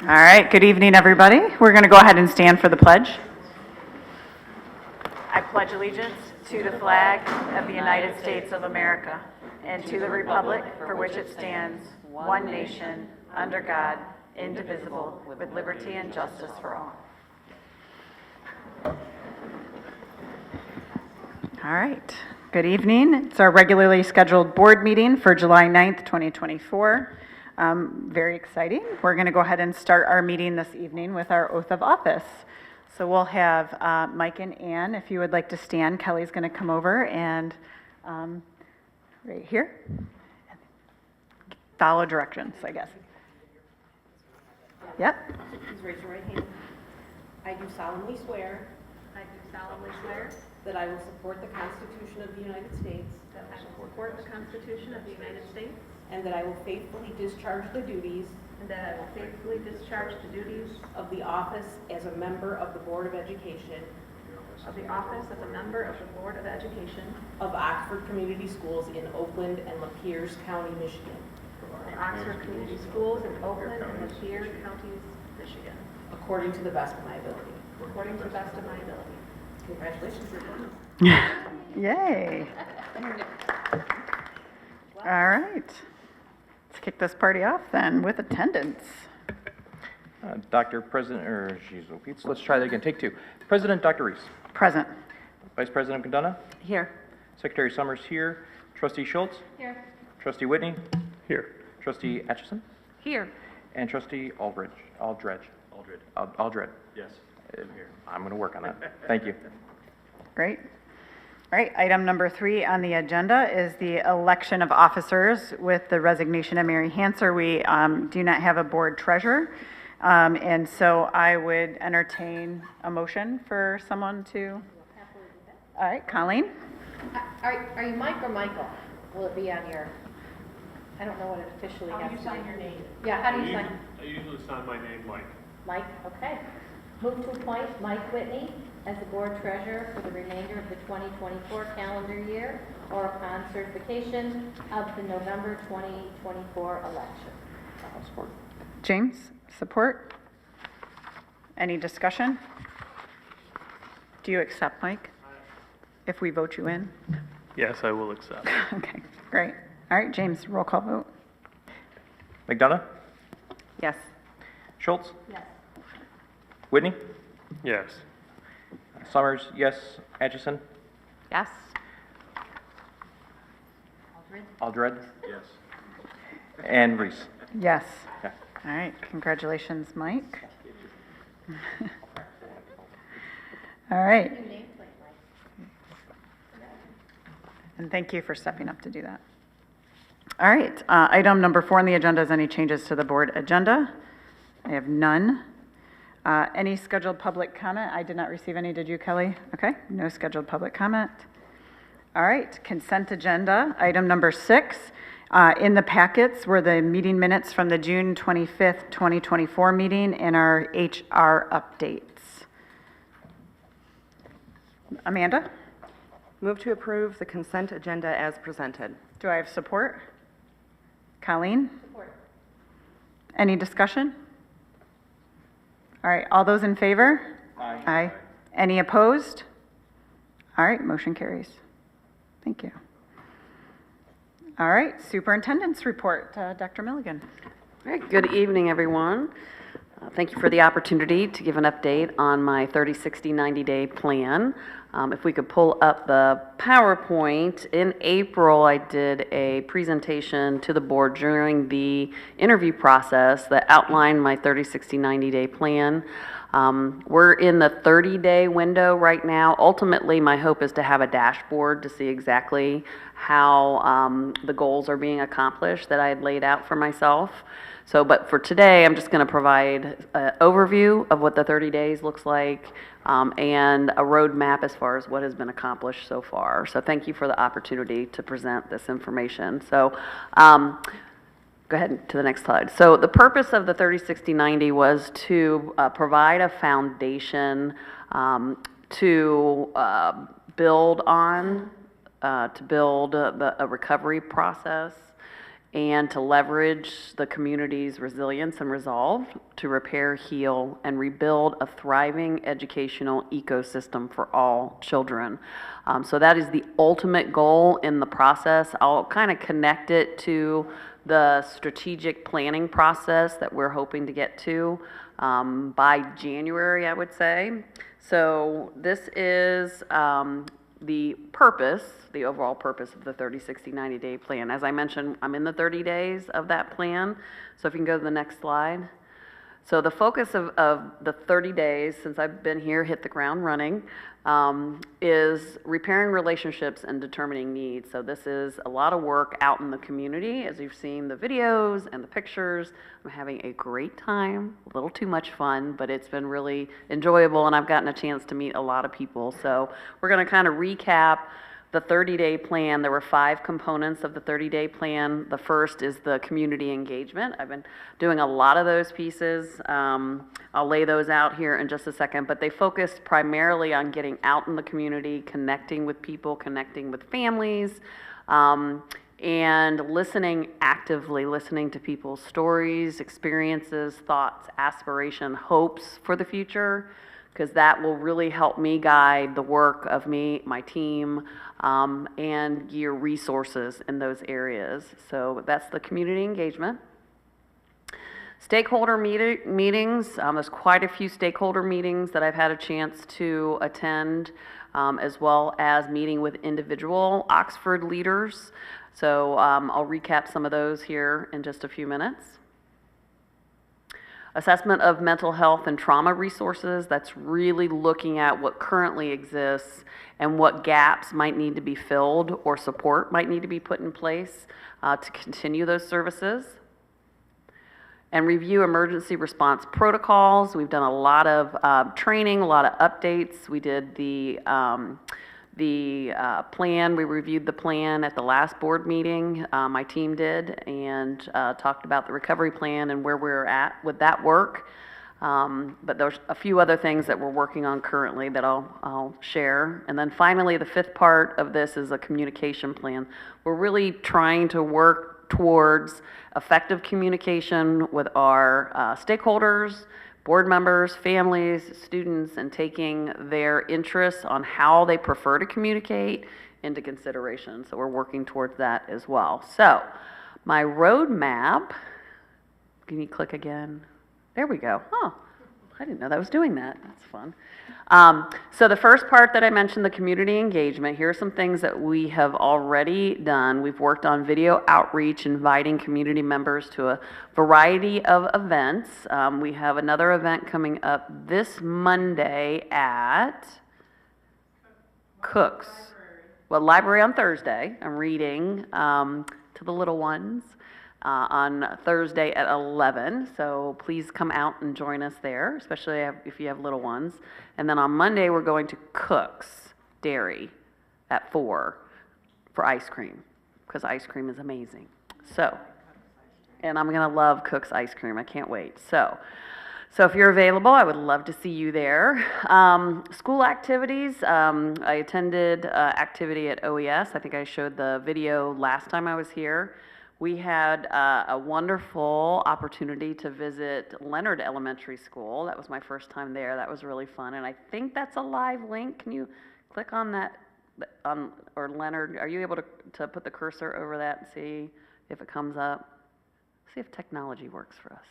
All right, good evening, everybody. We're going to go ahead and stand for the pledge. I pledge allegiance to the flag of the United States of America and to the republic for which it stands, one nation, under God, indivisible, with liberty and justice for all. All right, good evening. It's our regularly scheduled board meeting for July 9th, 2024. Very exciting. We're going to go ahead and start our meeting this evening with our oath of office. So we'll have Mike and Ann, if you would like to stand. Kelly's going to come over and right here, follow directions, I guess. Yep. Please raise your right hand. I do solemnly swear that I will support the Constitution of the United States That I will support the Constitution of the United States and that I will faithfully discharge the duties and that I will faithfully discharge the duties of the office as a member of the Board of Education of the office of a member of the Board of Education of Oxford Community Schools in Oakland and Lapeers County, Michigan, of the Oxford Community Schools in Oakland and Lapeer Counties, Michigan, according to the best of my ability. according to the best of my ability. Congratulations, everyone. Yay. All right. Let's kick this party off then with attendance. Dr. President, or geez, Pete, let's try that again. Take two. President Dr. Reese. Present. Vice President McDonough. Here. Secretary Summers here. Trustee Schultz. Here. Trustee Whitney. Here. Trustee Atchison. Here. And Trustee Aldred. Yes, I'm here. I'm going to work on that. Thank you. Great. All right, item number 3 on the agenda is the election of officers. With the resignation of Mary Hanser, we do not have a board treasurer. And so I would entertain a motion for someone to. All right, Colleen? Are you Mike or Michael? Will it be on your, I don't know what it officially has to be. How do you sign your name? Yeah, how do you sign? I usually sign my name, Mike. Mike, okay. Move to appoint Mike Whitney as the board treasurer for the remainder of the 2024 calendar year or upon certification of the November 2024 election. I'll support. James, support? Any discussion? Do you accept, Mike? If we vote you in? Yes, I will accept. Okay, great. All right, James, roll call vote. McDonough. Yes. Schultz. Yes. Whitney. Yes. Summers, yes. Atchison. Yes. Aldred. Yes. And Reese. Yes. Okay. All right, congratulations, Mike. All right, New nameplate, Mike. and thank you for stepping up to do that. All right, item number 4 on the agenda is any changes to the board agenda. I have none. Any scheduled public comment? I did not receive any, did you, Kelly? Okay, no scheduled public comment. All right, consent agenda, item number 6. In the packets were the meeting minutes from the June 25th, 2024 meeting and our HR updates. Amanda, Move to approve the consent agenda as presented. do I have support? Colleen? Support. Any discussion? All right, all those in favor? Aye. Aye. Any opposed? All right, motion carries. Thank you. All right, superintendent's report, Dr. Milligan. All right, good evening, everyone. Thank you for the opportunity to give an update on my 30, 60, 90-day plan. If we could pull up the PowerPoint, in April, I did a presentation to the board during the interview process that outlined my 30, 60, 90-day plan. We're in the 30-day window right now. Ultimately, my hope is to have a dashboard to see exactly how the goals are being accomplished that I had laid out for myself. So, but for today, I'm just going to provide an overview of what the 30 days looks like and a roadmap as far as what has been accomplished so far. So thank you for the opportunity to present this information. So go ahead to the next slide. So the purpose of the 30, 60, 90 was to provide a foundation to build on, to build a recovery process and to leverage the community's resilience and resolve to repair, heal, and rebuild a thriving educational ecosystem for all children. So that is the ultimate goal in the process. I'll kind of connect it to the strategic planning process that we're hoping to get to by January, I would say. So this is the purpose, the overall purpose of the 30, 60, 90-day plan. As I mentioned, I'm in the 30 days of that plan. So if you can go to the next slide. So the focus of the 30 days since I've been here, hit the ground running, is repairing relationships and determining needs. So this is a lot of work out in the community. As you've seen the videos and the pictures, I'm having a great time, a little too much fun, but it's been really enjoyable, and I've gotten a chance to meet a lot of people. So we're going to kind of recap the 30-day plan. There were 5 components of the 30-day plan. The first is the community engagement. I've been doing a lot of those pieces. I'll lay those out here in just a second, but they focused primarily on getting out in the community, connecting with people, connecting with families, and listening actively, listening to people's stories, experiences, thoughts, aspiration, hopes for the future, because that will really help me guide the work of me, my team, and gear resources in those areas. So that's the community engagement. Stakeholder meetings, there's quite a few stakeholder meetings that I've had a chance to attend, as well as meeting with individual Oxford leaders. So I'll recap some of those here in just a few minutes. Assessment of mental health and trauma resources, that's really looking at what currently exists and what gaps might need to be filled or support might need to be put in place to continue those services. And review emergency response protocols. We've done a lot of training, a lot of updates. We did the plan, we reviewed the plan at the last board meeting, my team did, and talked about the recovery plan and where we're at with that work. But there's a few other things that we're working on currently that I'll share. And then finally, the 5th part of this is a communication plan. We're really trying to work towards effective communication with our stakeholders, board members, families, students, and taking their interests on how they prefer to communicate into consideration. So we're working towards that as well. So my roadmap, can you click again? There we go. Oh, I didn't know that was doing that. That's fun. So the first part that I mentioned, the community engagement, here are some things that we have already done. We've worked on video outreach, inviting community members to a variety of events. We have another event coming up this Monday at Cook's. Well, library on Thursday. I'm reading to the little ones on Thursday at 11. So please come out and join us there, especially if you have little ones. And then on Monday, we're going to Cook's Dairy at 4 for ice cream, because ice cream is amazing. So, and I'm going to love Cook's ice cream. I can't wait. So if you're available, I would love to see you there. School activities, I attended activity at OES. I think I showed the video last time I was here. We had a wonderful opportunity to visit Leonard Elementary School. That was my first time there. That was really fun. And I think that's a live link. Can you click on that, or Leonard, are you able to put the cursor over that and see if it comes up? See if technology works for us.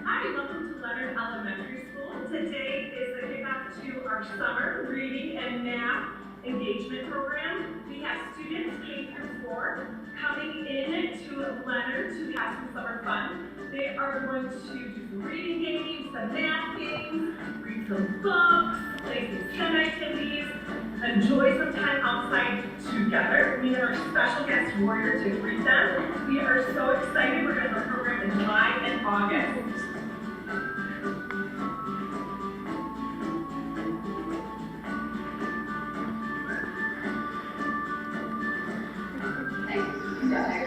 Hi, welcome to Leonard Elementary School. Today is the kickoff to our summer reading and math engagement program. We have students K through 4 coming in to Leonard to have some summer fun. They are going to do some reading games, some math games, read some books, play some STEM activities, enjoy some time outside together. We have our special guest warrior to greet them. We are so excited. We're going to have a program in July and August.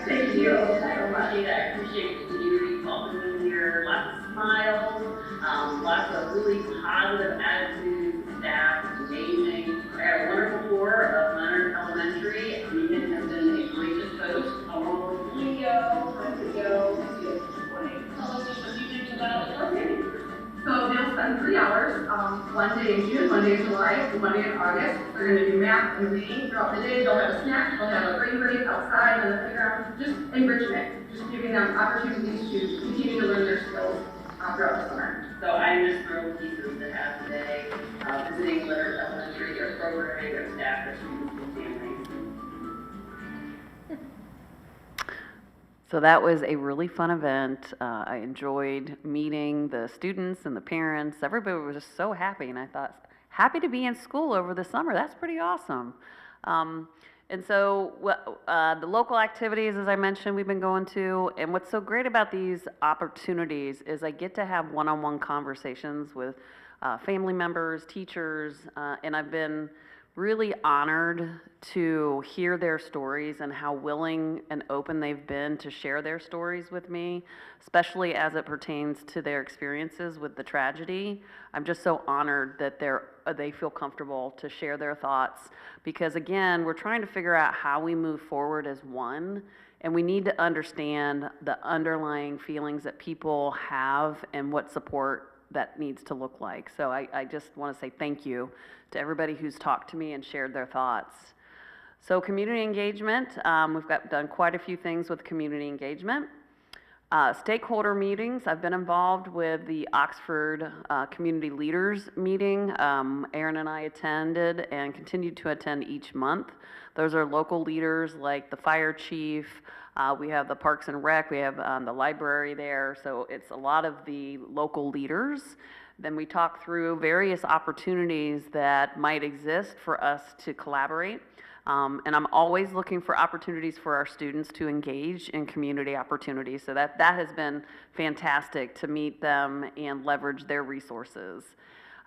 Thank you so much. I appreciate the community welcoming here. Lots of smiles, Lots of really positive attitudes, staff, amazing. I got a wonderful tour of Leonard Elementary. Ethan has been a gracious host. Along with Leo, tell us just a few things about the program. So they'll spend 3 hours, one day in June, one day in July, and one day in August. They're going to do math and reading throughout the day. They'll have a snack, they'll have a brain break outside on the playground, just enrichment, just giving them opportunities to continue to learn their skills throughout the summer. So I'm just thrilled pieces to have today, visiting Leonard Elementary, their programming, their staff, their students, and families. So that was a really fun event. I enjoyed meeting the students and the parents. Everybody was just so happy, and I thought, happy to be in school over the summer. That's pretty awesome. And so the local activities, as I mentioned, we've been going to, and what's so great about these opportunities is I get to have one-on-one conversations with family members, teachers, and I've been really honored to hear their stories and how willing and open they've been to share their stories with me, especially as it pertains to their experiences with the tragedy. I'm just so honored that they feel comfortable to share their thoughts, because again, we're trying to figure out how we move forward as one, and we need to understand the underlying feelings that people have and what support that needs to look like. So I just want to say thank you to everybody who's talked to me and shared their thoughts. So community engagement, we've done quite a few things with community engagement. Stakeholder meetings, I've been involved with the Oxford Community Leaders meeting. Aaron and I attended and continue to attend each month. Those are local leaders like the fire chief, we have the Parks and Rec, we have the library there, so it's a lot of the local leaders. Then we talk through various opportunities that might exist for us to collaborate. And I'm always looking for opportunities for our students to engage in community opportunities. So that has been fantastic to meet them and leverage their resources.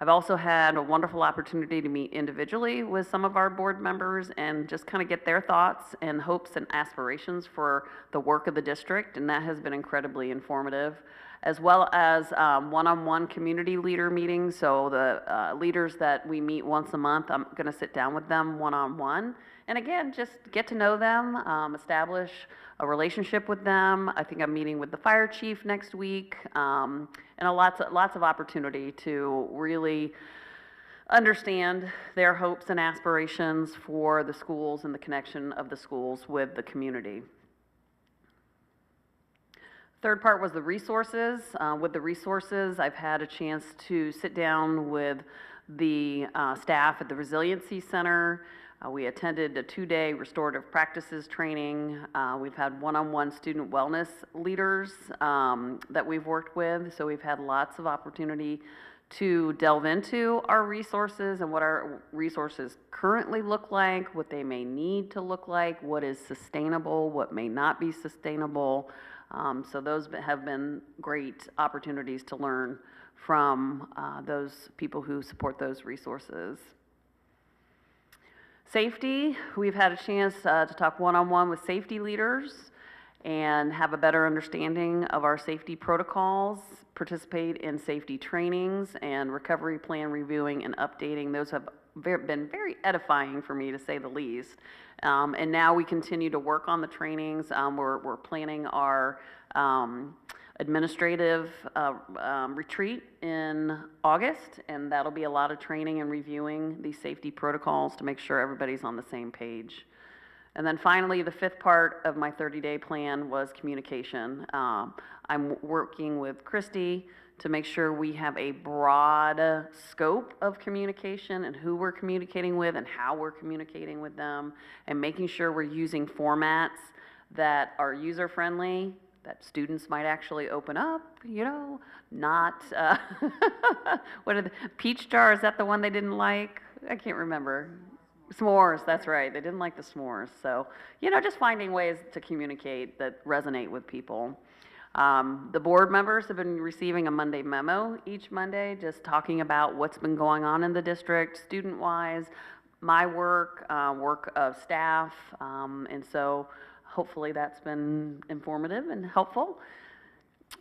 I've also had a wonderful opportunity to meet individually with some of our board members and just kind of get their thoughts and hopes and aspirations for the work of the district, and that has been incredibly informative, as well as one-on-one community leader meetings. So the leaders that we meet once a month, I'm going to sit down with them one-on-one. And again, just get to know them, establish a relationship with them. I think I'm meeting with the fire chief next week, and lots of opportunity to really understand their hopes and aspirations for the schools and the connection of the schools with the community. Third part was the resources. With the resources, I've had a chance to sit down with the staff at the Resiliency Center. We attended a 2-day restorative practices training. We've had one-on-one student wellness leaders that we've worked with, so we've had lots of opportunity to delve into our resources and what our resources currently look like, what they may need to look like, what is sustainable, what may not be sustainable. So those have been great opportunities to learn from those people who support those resources. Safety, we've had a chance to talk one-on-one with safety leaders and have a better understanding of our safety protocols, participate in safety trainings and recovery plan reviewing and updating. Those have been very edifying for me, to say the least. And now we continue to work on the trainings. We're planning our administrative retreat in August, and that'll be a lot of training and reviewing these safety protocols to make sure everybody's on the same page. And then finally, the fifth part of my 30-day plan was communication. I'm working with Christy to make sure we have a broad scope of communication and who we're communicating with and how we're communicating with them, and making sure we're using formats that are user-friendly, that students might actually open up, not, what are the, peach jar, is that the one they didn't like? I can't remember. S'mores, that's right, they didn't like the s'mores. So, just finding ways to communicate that resonate with people. The board members have been receiving a Monday memo each Monday, just talking about what's been going on in the district, student-wise, my work, work of staff, and so hopefully that's been informative and helpful.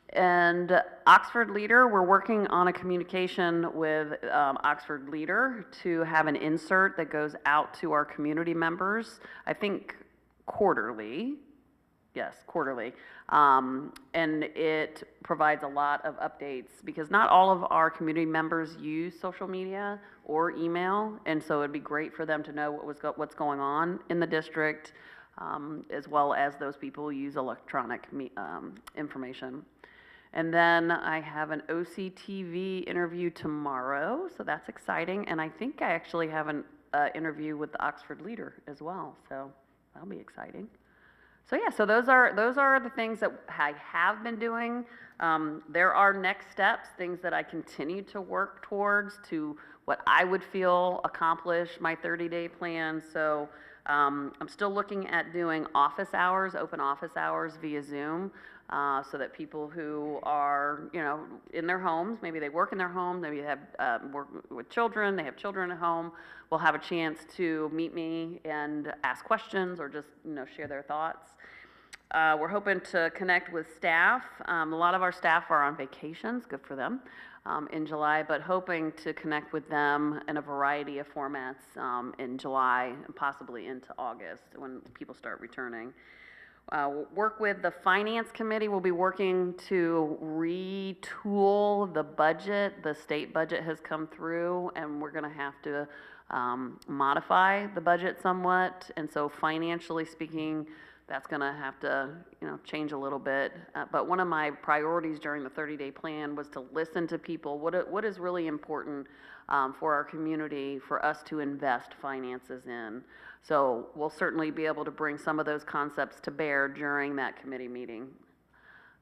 And Oxford Leader, we're working on a communication with Oxford Leader to have an insert that goes out to our community members, I think quarterly. Yes, quarterly. And it provides a lot of updates because not all of our community members use social media or email. And so it'd be great for them to know what's going on in the district, as well as those people who use electronic information. And then I have an OCTV interview tomorrow, so that's exciting. And I think I actually have an interview with the Oxford Leader as well, so that'll be exciting. So yeah, so those are the things that I have been doing. There are next steps, things that I continue to work towards to what I would feel accomplish my 30-day plan. So I'm still looking at doing office hours, open office hours via Zoom, so that people who are, in their homes, maybe they work in their home, maybe they have work with children, they have children at home, will have a chance to meet me and ask questions or just, share their thoughts. We're hoping to connect with staff. A lot of our staff are on vacations, good for them, in July, but hoping to connect with them in a variety of formats in July and possibly into August when people start returning. Work with the Finance Committee. We'll be working to retool the budget. The state budget has come through, and we're going to have to modify the budget somewhat. And so financially speaking, that's going to have to, change a little bit. But one of my priorities during the 30-day plan was to listen to people. What is really important for our community for us to invest finances in? So we'll certainly be able to bring some of those concepts to bear during that committee meeting.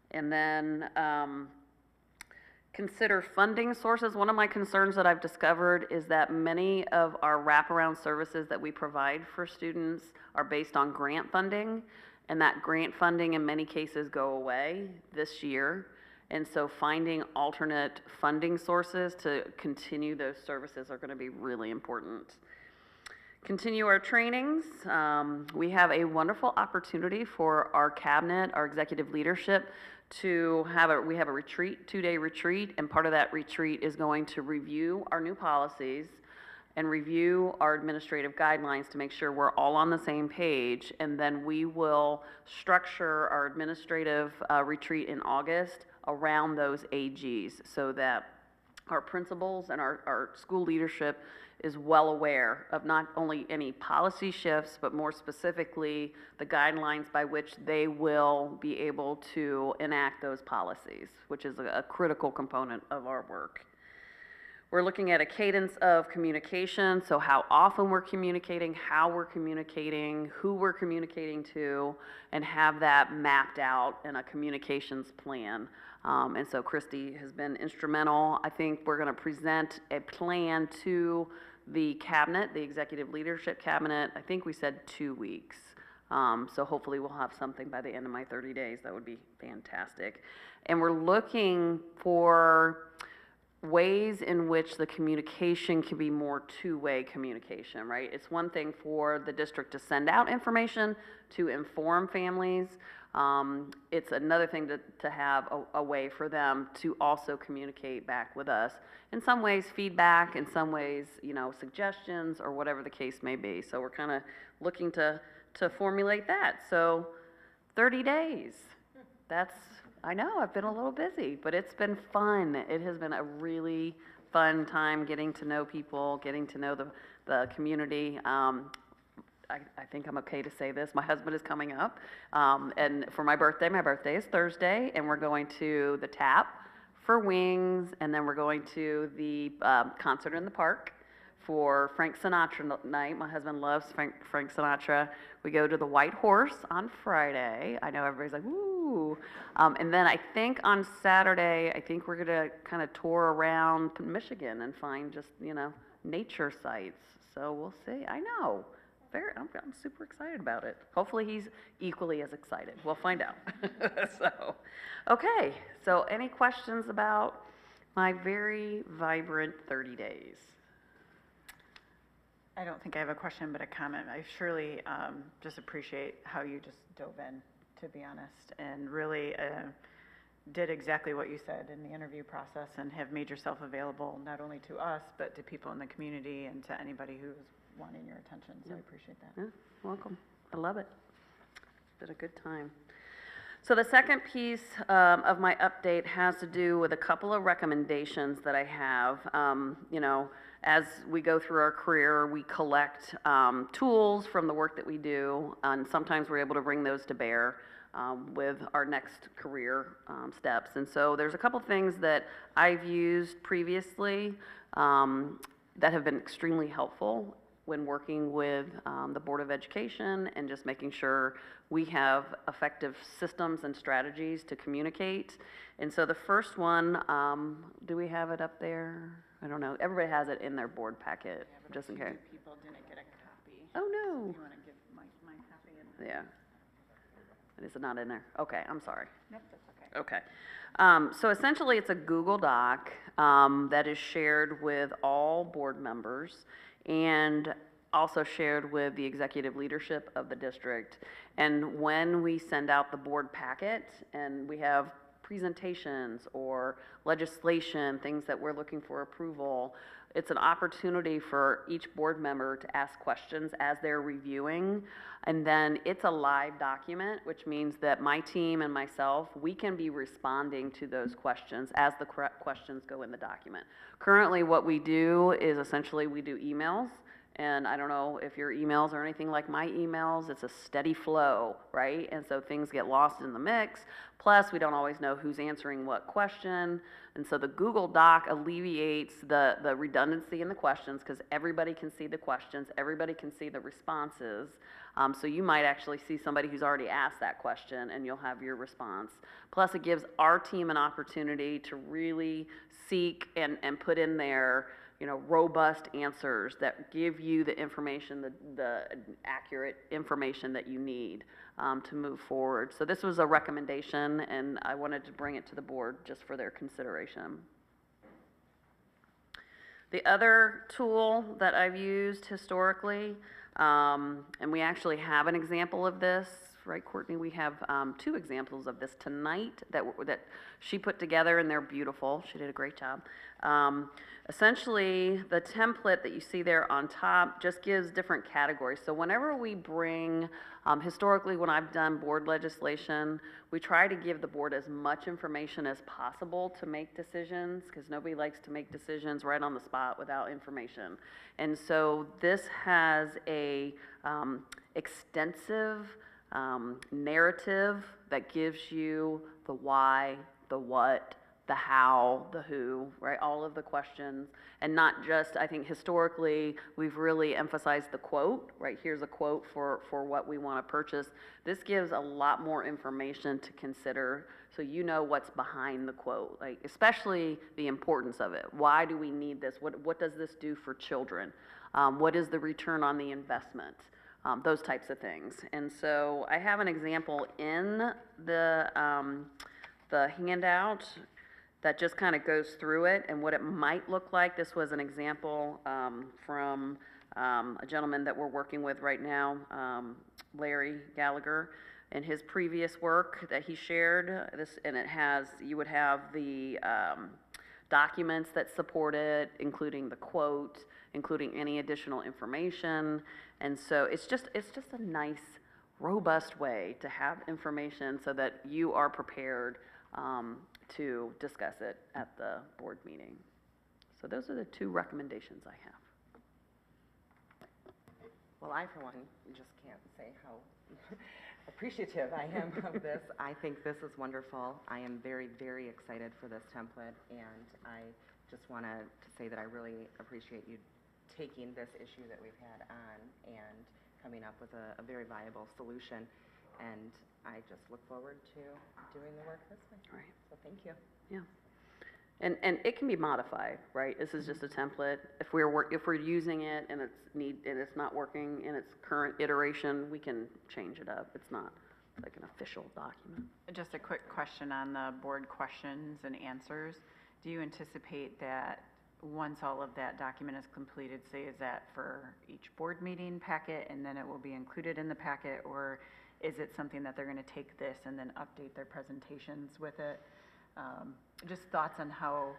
And then consider funding sources. One of my concerns that I've discovered is that many of our wraparound services that we provide for students are based on grant funding, and that grant funding in many cases go away this year. And so finding alternate funding sources to continue those services are going to be really important. Continue our trainings. We have a wonderful opportunity for our cabinet, our executive leadership, we have a retreat, 2-day retreat, and part of that retreat is going to review our new policies and review our administrative guidelines to make sure we're all on the same page, and then we will structure our administrative retreat in August around those AGs so that our principals and our school leadership is well aware of not only any policy shifts, but more specifically the guidelines by which they will be able to enact those policies, which is a critical component of our work. We're looking at a cadence of communication, so how often we're communicating, how we're communicating, who we're communicating to, and have that mapped out in a communications plan. And so Christy has been instrumental. I think we're going to present a plan to the cabinet, the executive leadership cabinet. I think we said 2 weeks. So hopefully we'll have something by the end of my 30 days. That would be fantastic. And we're looking for ways in which the communication can be more two-way communication, right? It's one thing for the district to send out information to inform families. It's another thing to have a way for them to also communicate back with us. In some ways, feedback, in some ways, suggestions or whatever the case may be. So we're kind of looking to formulate that. So 30 days, I know, I've been a little busy, but it's been fun. It has been a really fun time getting to know people, getting to know the community. I think I'm okay to say this. My husband is coming up, and for my birthday is Thursday, and we're going to the Tap for wings, and then we're going to the concert in the park for Frank Sinatra night. My husband loves Frank Sinatra. We go to the White Horse on Friday. I know everybody's like, woo. And then I think on Saturday, I think we're going to kind of tour around Michigan and find just, nature sites. So we'll see. I know. I'm super excited about it. Hopefully he's equally as excited. We'll find out. Okay. So any questions about my very vibrant 30 days? I don't think I have a question, but a comment. I surely just appreciate how you just dove in, to be honest, and really did exactly what you said in the interview process and have made yourself available not only to us, but to people in the community and to anybody who is wanting your attention. So I appreciate that. Yeah, welcome. I love it. It's been a good time. So the second piece of my update has to do with a couple of recommendations that I have. You know, as we go through our career, we collect tools from the work that we do, and sometimes we're able to bring those to bear with our next career steps. And so there's a couple things that I've used previously that have been extremely helpful when working with the Board of Education and just making sure we have effective systems and strategies to communicate. And so the first one, do we have it up there? I don't know. Everybody has it in their board packet, just in case. People didn't get a copy. Oh, no. You want to give my copy? Yeah. Is it not in there? Okay, I'm sorry. Nope, that's okay. Okay. So essentially, it's a Google Doc that is shared with all board members and also shared with the executive leadership of the district. And when we send out the board packet and we have presentations or legislation, things that we're looking for approval, it's an opportunity for each board member to ask questions as they're reviewing. And then it's a live document, which means that my team and myself, we can be responding to those questions as the questions go in the document. Currently, what we do is essentially we do emails. And I don't know if your emails are anything like my emails, it's a steady flow, right? And so things get lost in the mix. Plus, we don't always know who's answering what question. And so the Google Doc alleviates the redundancy in the questions because everybody can see the questions, everybody can see the responses. So you might actually see somebody who's already asked that question and you'll have your response. Plus, it gives our team an opportunity to really seek and put in there, you know, robust answers that give you the information, the accurate information that you need to move forward. So this was a recommendation, and I wanted to bring it to the board just for their consideration. The other tool that I've used historically, and we actually have an example of this, right, Courtney? We have 2 examples of this tonight that she put together, and they're beautiful. She did a great job. Essentially, the template that you see there on top just gives different categories. So whenever we bring, historically when I've done board legislation, we try to give the board as much information as possible to make decisions, because nobody likes to make decisions right on the spot without information. And so this has a extensive narrative that gives you the why, the what, the how, the who, right? All of the questions, and not just, I think historically, we've really emphasized the quote, right? Here's a quote for what we want to purchase. This gives a lot more information to consider, so you know what's behind the quote, like especially the importance of it. Why do we need this? What does this do for children? What is the return on the investment? Those types of things. And so I have an example in the handout that just kind of goes through it and what it might look like. This was an example from a gentleman that we're working with right now, Larry Gallagher, and his previous work that he shared. This, and it has, you would have the documents that support it, including the quote, including any additional information. And so it's just a nice, robust way to have information so that you are prepared to discuss it at the board meeting. So those are the 2 recommendations I have. Well, I, for one, just can't say how appreciative I am of this. I think this is wonderful. I am very, very excited for this template, and I just want to say that I really appreciate you taking this issue that we've had on and coming up with a very viable solution. And I just look forward to doing the work this way. Right. So thank you. Yeah. And it can be modified, right? This is just a template. If we're using it and it's not working in its current iteration, we can change it up. It's not like an official document. Just a quick question on the board questions and answers. Do you anticipate that once all of that document is completed, say, is that for each board meeting packet and then it will be included in the packet, or is it something that they're going to take this and then update their presentations with it? just thoughts on how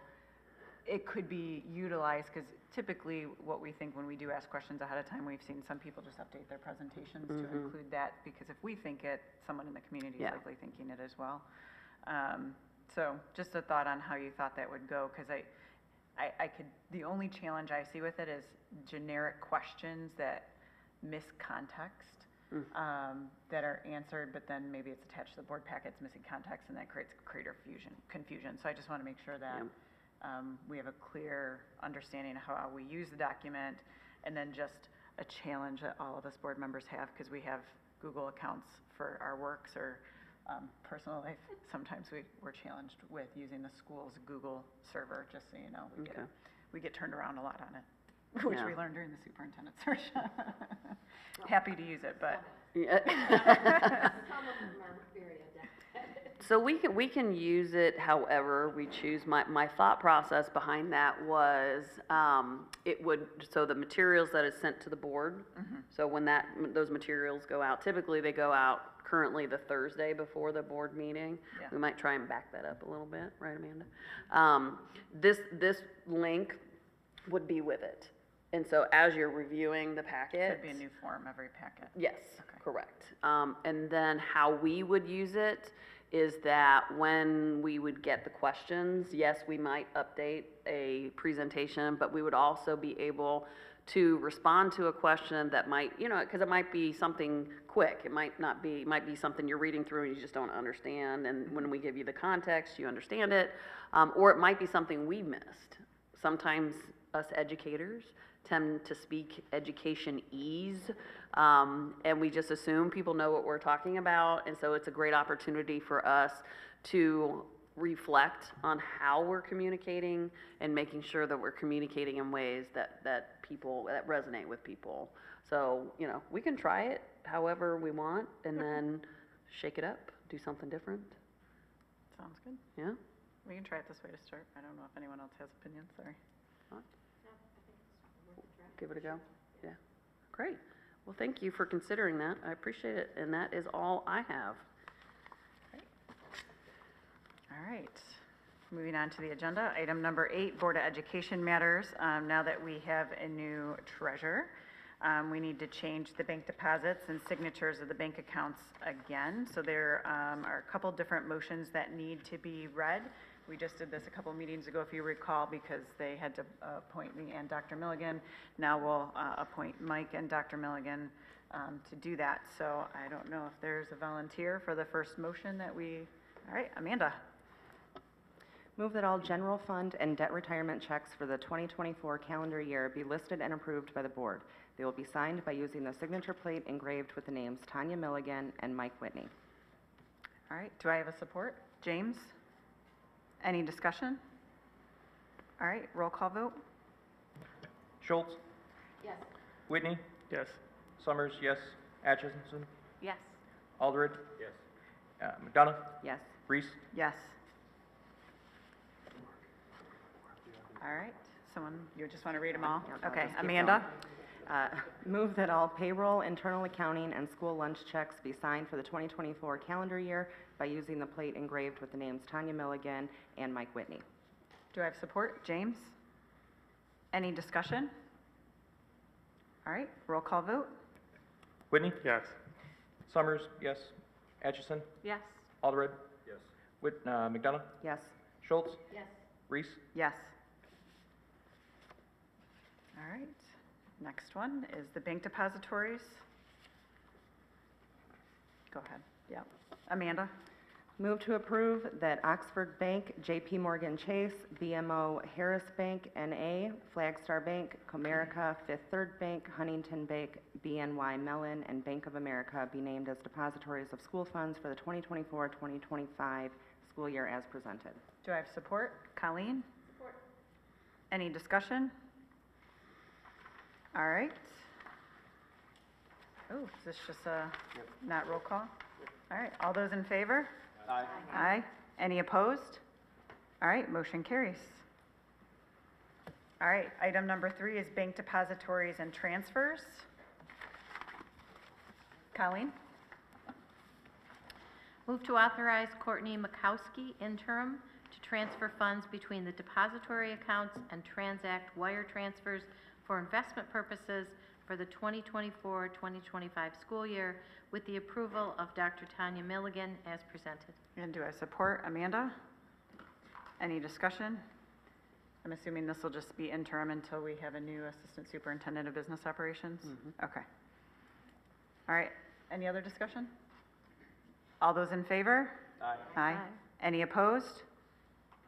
it could be utilized, because typically what we think when we do ask questions ahead of time, we've seen some people just update their presentations to include that, because if we think it, someone in the community is Yeah. likely thinking it as well. So just a thought on how you thought that would go, because I could, the only challenge I see with it is generic questions that miss context, that are answered, but then maybe it's attached to the board packet, it's missing context, and that creates greater confusion. So I just want to make sure that we have a clear understanding of how we use the document, and then just a challenge that all of us board members have, because we have Google accounts for our works or personal life. Sometimes we're challenged with using the school's Google server, just so you know. We get turned around a lot on it, which we learned during the superintendent search. Happy to use it, but. Some of them are very adept at it. So we can use it however we choose. My thought process behind that was, so the materials that is sent to the board, so when those materials go out, typically they go out currently the Thursday before the board meeting. Yeah. We might try and back that up a little bit, right, Amanda? This link would be with it. And so as you're reviewing the packet. Should be a new form every packet. Yes, Okay. correct. And then how we would use it is that when we would get the questions, yes, we might update a presentation, but we would also be able to respond to a question that might, because it might be something quick. It might be something you're reading through and you just don't understand. And when we give you the context, you understand it. Or it might be something we missed. Sometimes us educators tend to speak education-ese, and we just assume people know what we're talking about, and so it's a great opportunity for us to reflect on how we're communicating and making sure that we're communicating in ways that resonate with people. So, we can try it however we want, and then shake it up, do something different. Sounds good. Yeah? We can try it this way to start. I don't know if anyone else has opinions, sorry. Give it a go? Yeah. Great. Well, thank you for considering that. I appreciate it, and that is all I have. All right, moving on to the agenda. Item number 8, Board of Education matters. Now that we have a new treasurer, we need to change the bank deposits and signatures of the bank accounts again. So there are a couple different motions that need to be read. We just did this a couple meetings ago, if you recall, because they had to appoint me and Dr. Milligan. Now we'll appoint Mike and Dr. Milligan to do that. So I don't know if there's a volunteer for the first motion that all right, Amanda. Move that all general fund and debt retirement checks for the 2024 calendar year be listed and approved by the board. They will be signed by using the signature plate engraved with the names Tanya Milligan and Mike Whitney. All right, do I have a support? James? Any discussion? All right, roll call vote? Schultz? Yes. Whitney? Yes. Summers, yes. Atchison? Yes. Aldred? Yes. McDonough? Yes. Reese? Yes. All right, you just want to read them all? Yeah, I'll Okay, just keep Amanda? Move that all payroll, internal accounting, and school lunch checks be signed for the 2024 calendar year by using the plate engraved with the names Tanya Milligan and Mike Whitney. Do I have support? James? Any discussion? All right, roll call vote? Whitney? Yes. Summers, yes. Atchison? Yes. Aldred? Yes. McDonough? Yes. Schultz? Yes. Reese? Yes. All right, next one is the bank depositories. Go ahead, yep. Amanda? Move to approve that Oxford Bank, JP Morgan Chase, BMO Harris Bank, NA, Flagstar Bank, Comerica, Fifth Third Bank, Huntington Bank, BNY Mellon, and Bank of America be named as depositories of school funds for the 2024-2025 school year as presented. Do I have support? Colleen? Support. Any discussion? All right. Oh, is this just not roll call? All right, all those in favor? Aye. Aye. Any opposed? All right, motion carries. All right, item number 3 is bank depositories and transfers. Colleen? Move to authorize Courtney Makowski, interim, to transfer funds between the depository accounts and transact wire transfers for investment purposes for the 2024-2025 school year with the approval of Dr. Tanya Milligan as presented. And do I support? Amanda? Any discussion? I'm assuming this will just be interim until we have a new Assistant Superintendent of Business Operations? Okay. All right, any other discussion? All those in favor? Aye. Aye. Any opposed?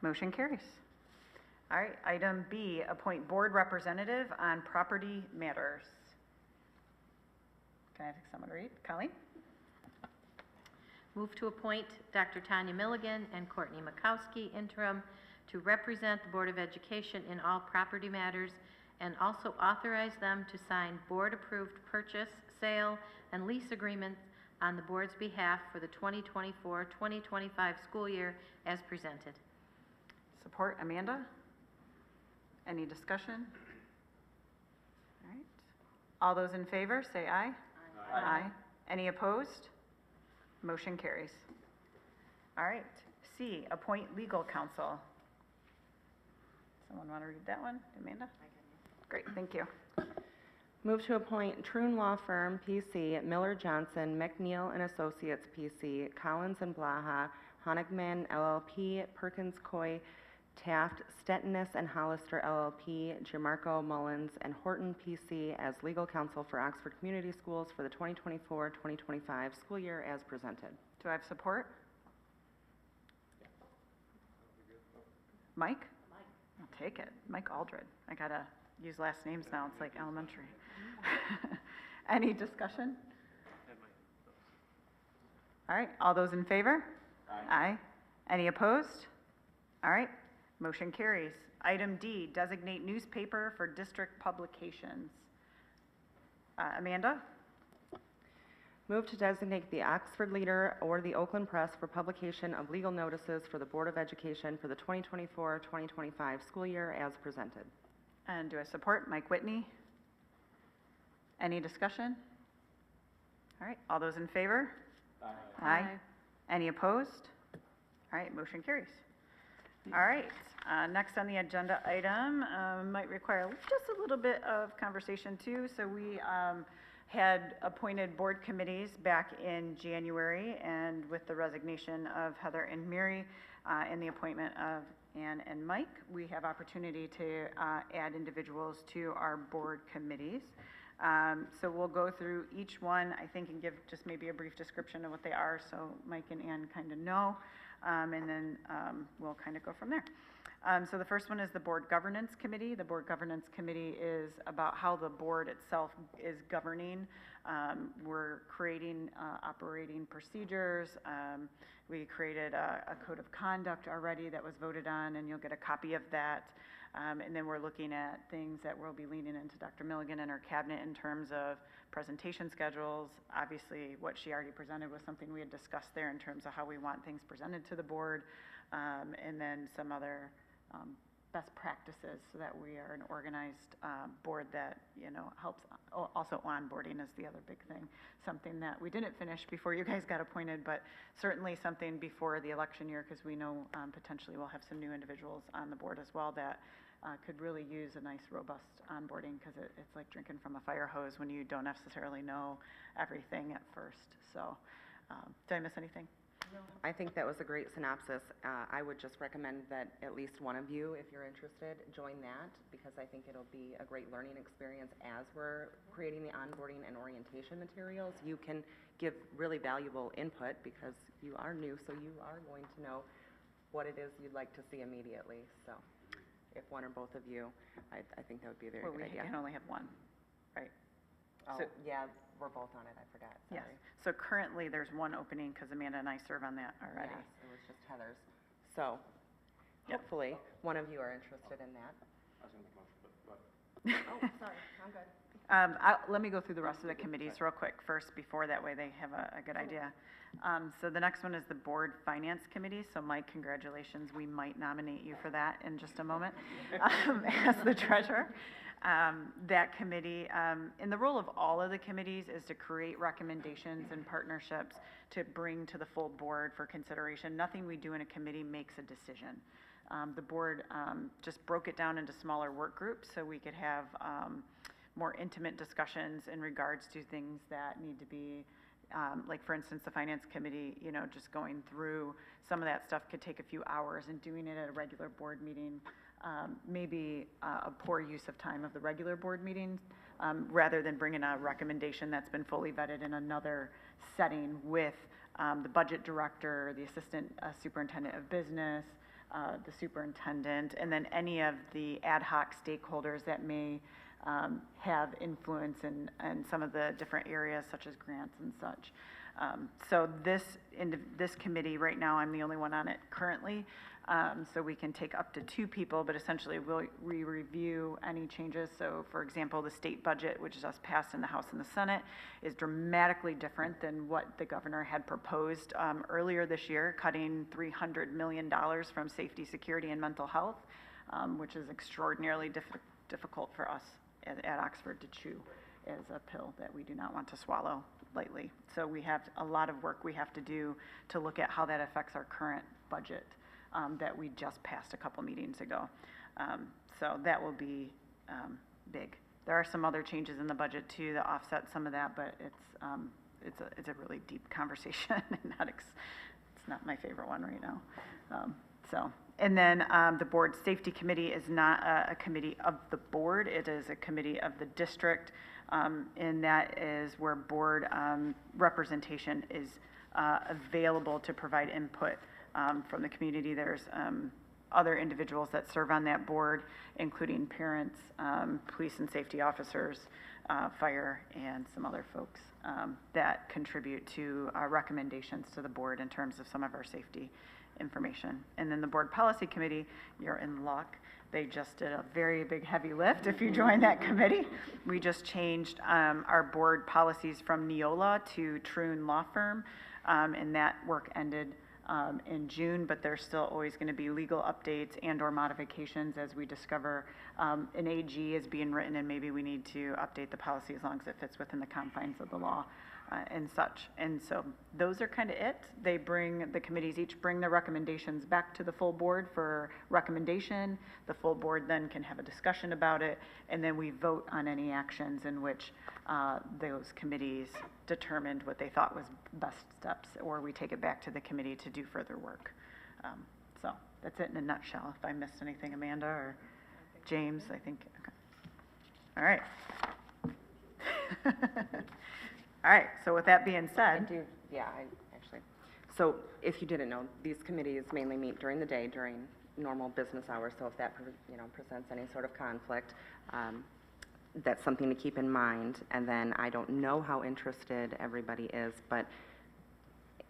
Motion carries. All right, item B, appoint board representative on property matters. Can I have someone read? Colleen? Move to appoint Dr. Tanya Milligan and Courtney Makowski interim to represent the Board of Education in all property matters and also authorize them to sign board-approved purchase, sale, and lease agreements on the board's behalf for the 2024-2025 school year as presented. Support. Amanda? Any discussion? All right. All those in favor, say aye. Aye. Any opposed? Motion carries. All right. C, appoint legal counsel. Someone want to read that one? Amanda? Great, thank you. Move to appoint Troon Law Firm, P.C., Miller Johnson, McNeil and Associates, P.C., Collins and Blaha, Honigman, LLP, Perkins Coy, Taft, Stettinus and Hollister, LLP, Jamarco Mullins, and Horton, P.C. as legal counsel for Oxford Community Schools for the 2024-2025 school year as presented. Do I have support? Mike? I'll take it. Mike Aldred. I gotta use last names now. It's like elementary. Any discussion? All right, all those in favor? Aye. Any opposed? All right, motion carries. Item D, designate newspaper for district publications. Amanda? Move to designate the Oxford Leader or the Oakland Press for publication of legal notices for the Board of Education for the 2024-2025 school year as presented. And do I support? Mike Whitney? Any discussion? All right, all those in favor? Aye. Aye. Any opposed? All right, motion carries. All right, next on the agenda item might require just a little bit of conversation too. So we had appointed board committees back in January, and with the resignation of Heather and Mary and the appointment of Ann and Mike, we have opportunity to add individuals to our board committees. So we'll go through each one, I think, and give just maybe a brief description of what they are so Mike and Ann kind of know, and then we'll kind of go from there. So the first one is the Board Governance Committee. The Board Governance Committee is about how the board itself is governing. We're creating operating procedures. We created a code of conduct already that was voted on, and you'll get a copy of that. And then we're looking at things that we'll be leaning into Dr. Milligan and her cabinet in terms of presentation schedules. Obviously, what she already presented was something we had discussed there in terms of how we want things presented to the board, and then some other best practices so that we are an organized board that, you know, helps. Also onboarding is the other big thing, something that we didn't finish before you guys got appointed, but certainly something before the election year, because we know potentially we'll have some new individuals on the board as well that could really use a nice robust onboarding, because it's like drinking from a fire hose when you don't necessarily know everything at first. So did I miss anything? No. I think that was a great synopsis. I would just recommend that at least one of you, if you're interested, join that, because I think it'll be a great learning experience as we're creating the onboarding and orientation materials. You can give really valuable input because you are new, so you are going to know what it is you'd like to see immediately. So if one or both of you, I think that would be a very good idea. Well, we can only have one, right? Oh, So- yeah, we're both on it, I forgot, sorry. Yes. So currently, there's one opening because Amanda and I serve on that already. Yes, it was just Heather's. So, Yep. hopefully, one of you are interested in that. I was going to make a motion, but. Oh, sorry, I'm good. Let me go through the rest of the committees real quick first before that way they have a good idea. So the next one is the Board Finance Committee. So Mike, congratulations. We might nominate you for that in just a moment as the treasurer. that committee, and the role of all of the committees is to create recommendations and partnerships to bring to the full board for consideration. Nothing we do in a committee makes a decision. The board just broke it down into smaller work groups so we could have more intimate discussions in regards to things that need to be, like for instance, the finance committee, you know, just going through some of that stuff could take a few hours, and doing it at a regular board meeting may be a poor use of time of the regular board meeting, rather than bringing a recommendation that's been fully vetted in another setting with the budget director, the assistant superintendent of business, the superintendent, and then any of the ad hoc stakeholders that may have influence in some of the different areas such as grants and such. So this committee, right now, I'm the only one on it currently, so we can take up to 2 people, but essentially we review any changes. So for example, the state budget, which is just passed in the House and the Senate, is dramatically different than what the governor had proposed earlier this year, cutting $300 million from safety, security, and mental health, which is extraordinarily difficult for us at Oxford to chew as a pill that we do not want to swallow lightly. So we have a lot of work we have to do to look at how that affects our current budget that we just passed a couple meetings ago. So that will be big. There are some other changes in the budget too that offset some of that, but it's a really deep conversation and it's not my favorite one right now. And then the board safety committee is not a committee of the board. It is a committee of the district, and that is where board representation is available to provide input from the community. There's other individuals that serve on that board, including parents, police and safety officers, fire, and some other folks that contribute to recommendations to the board in terms of some of our safety information. And then the board policy committee, you're in luck. They just did a very big heavy lift if you join that committee. We just changed our board policies from Neola to Troon Law Firm, and that work ended in June, but there's still always going to be legal updates and or modifications as we discover an AG is being written and maybe we need to update the policy as long as it fits within the confines of the law and such. And so those are kind of it. The committees each bring their recommendations back to the full board for recommendation. The full board then can have a discussion about it, and then we vote on any actions in which those committees determined what they thought was best steps, or we take it back to the committee to do further work. So that's it in a nutshell. If I missed anything, Amanda or James, I think, okay. All right. All right, so with that being said. So if you didn't know, these committees mainly meet during the day, during normal business hours, so if that, presents any sort of conflict, that's something to keep in mind. And then I don't know how interested everybody is, but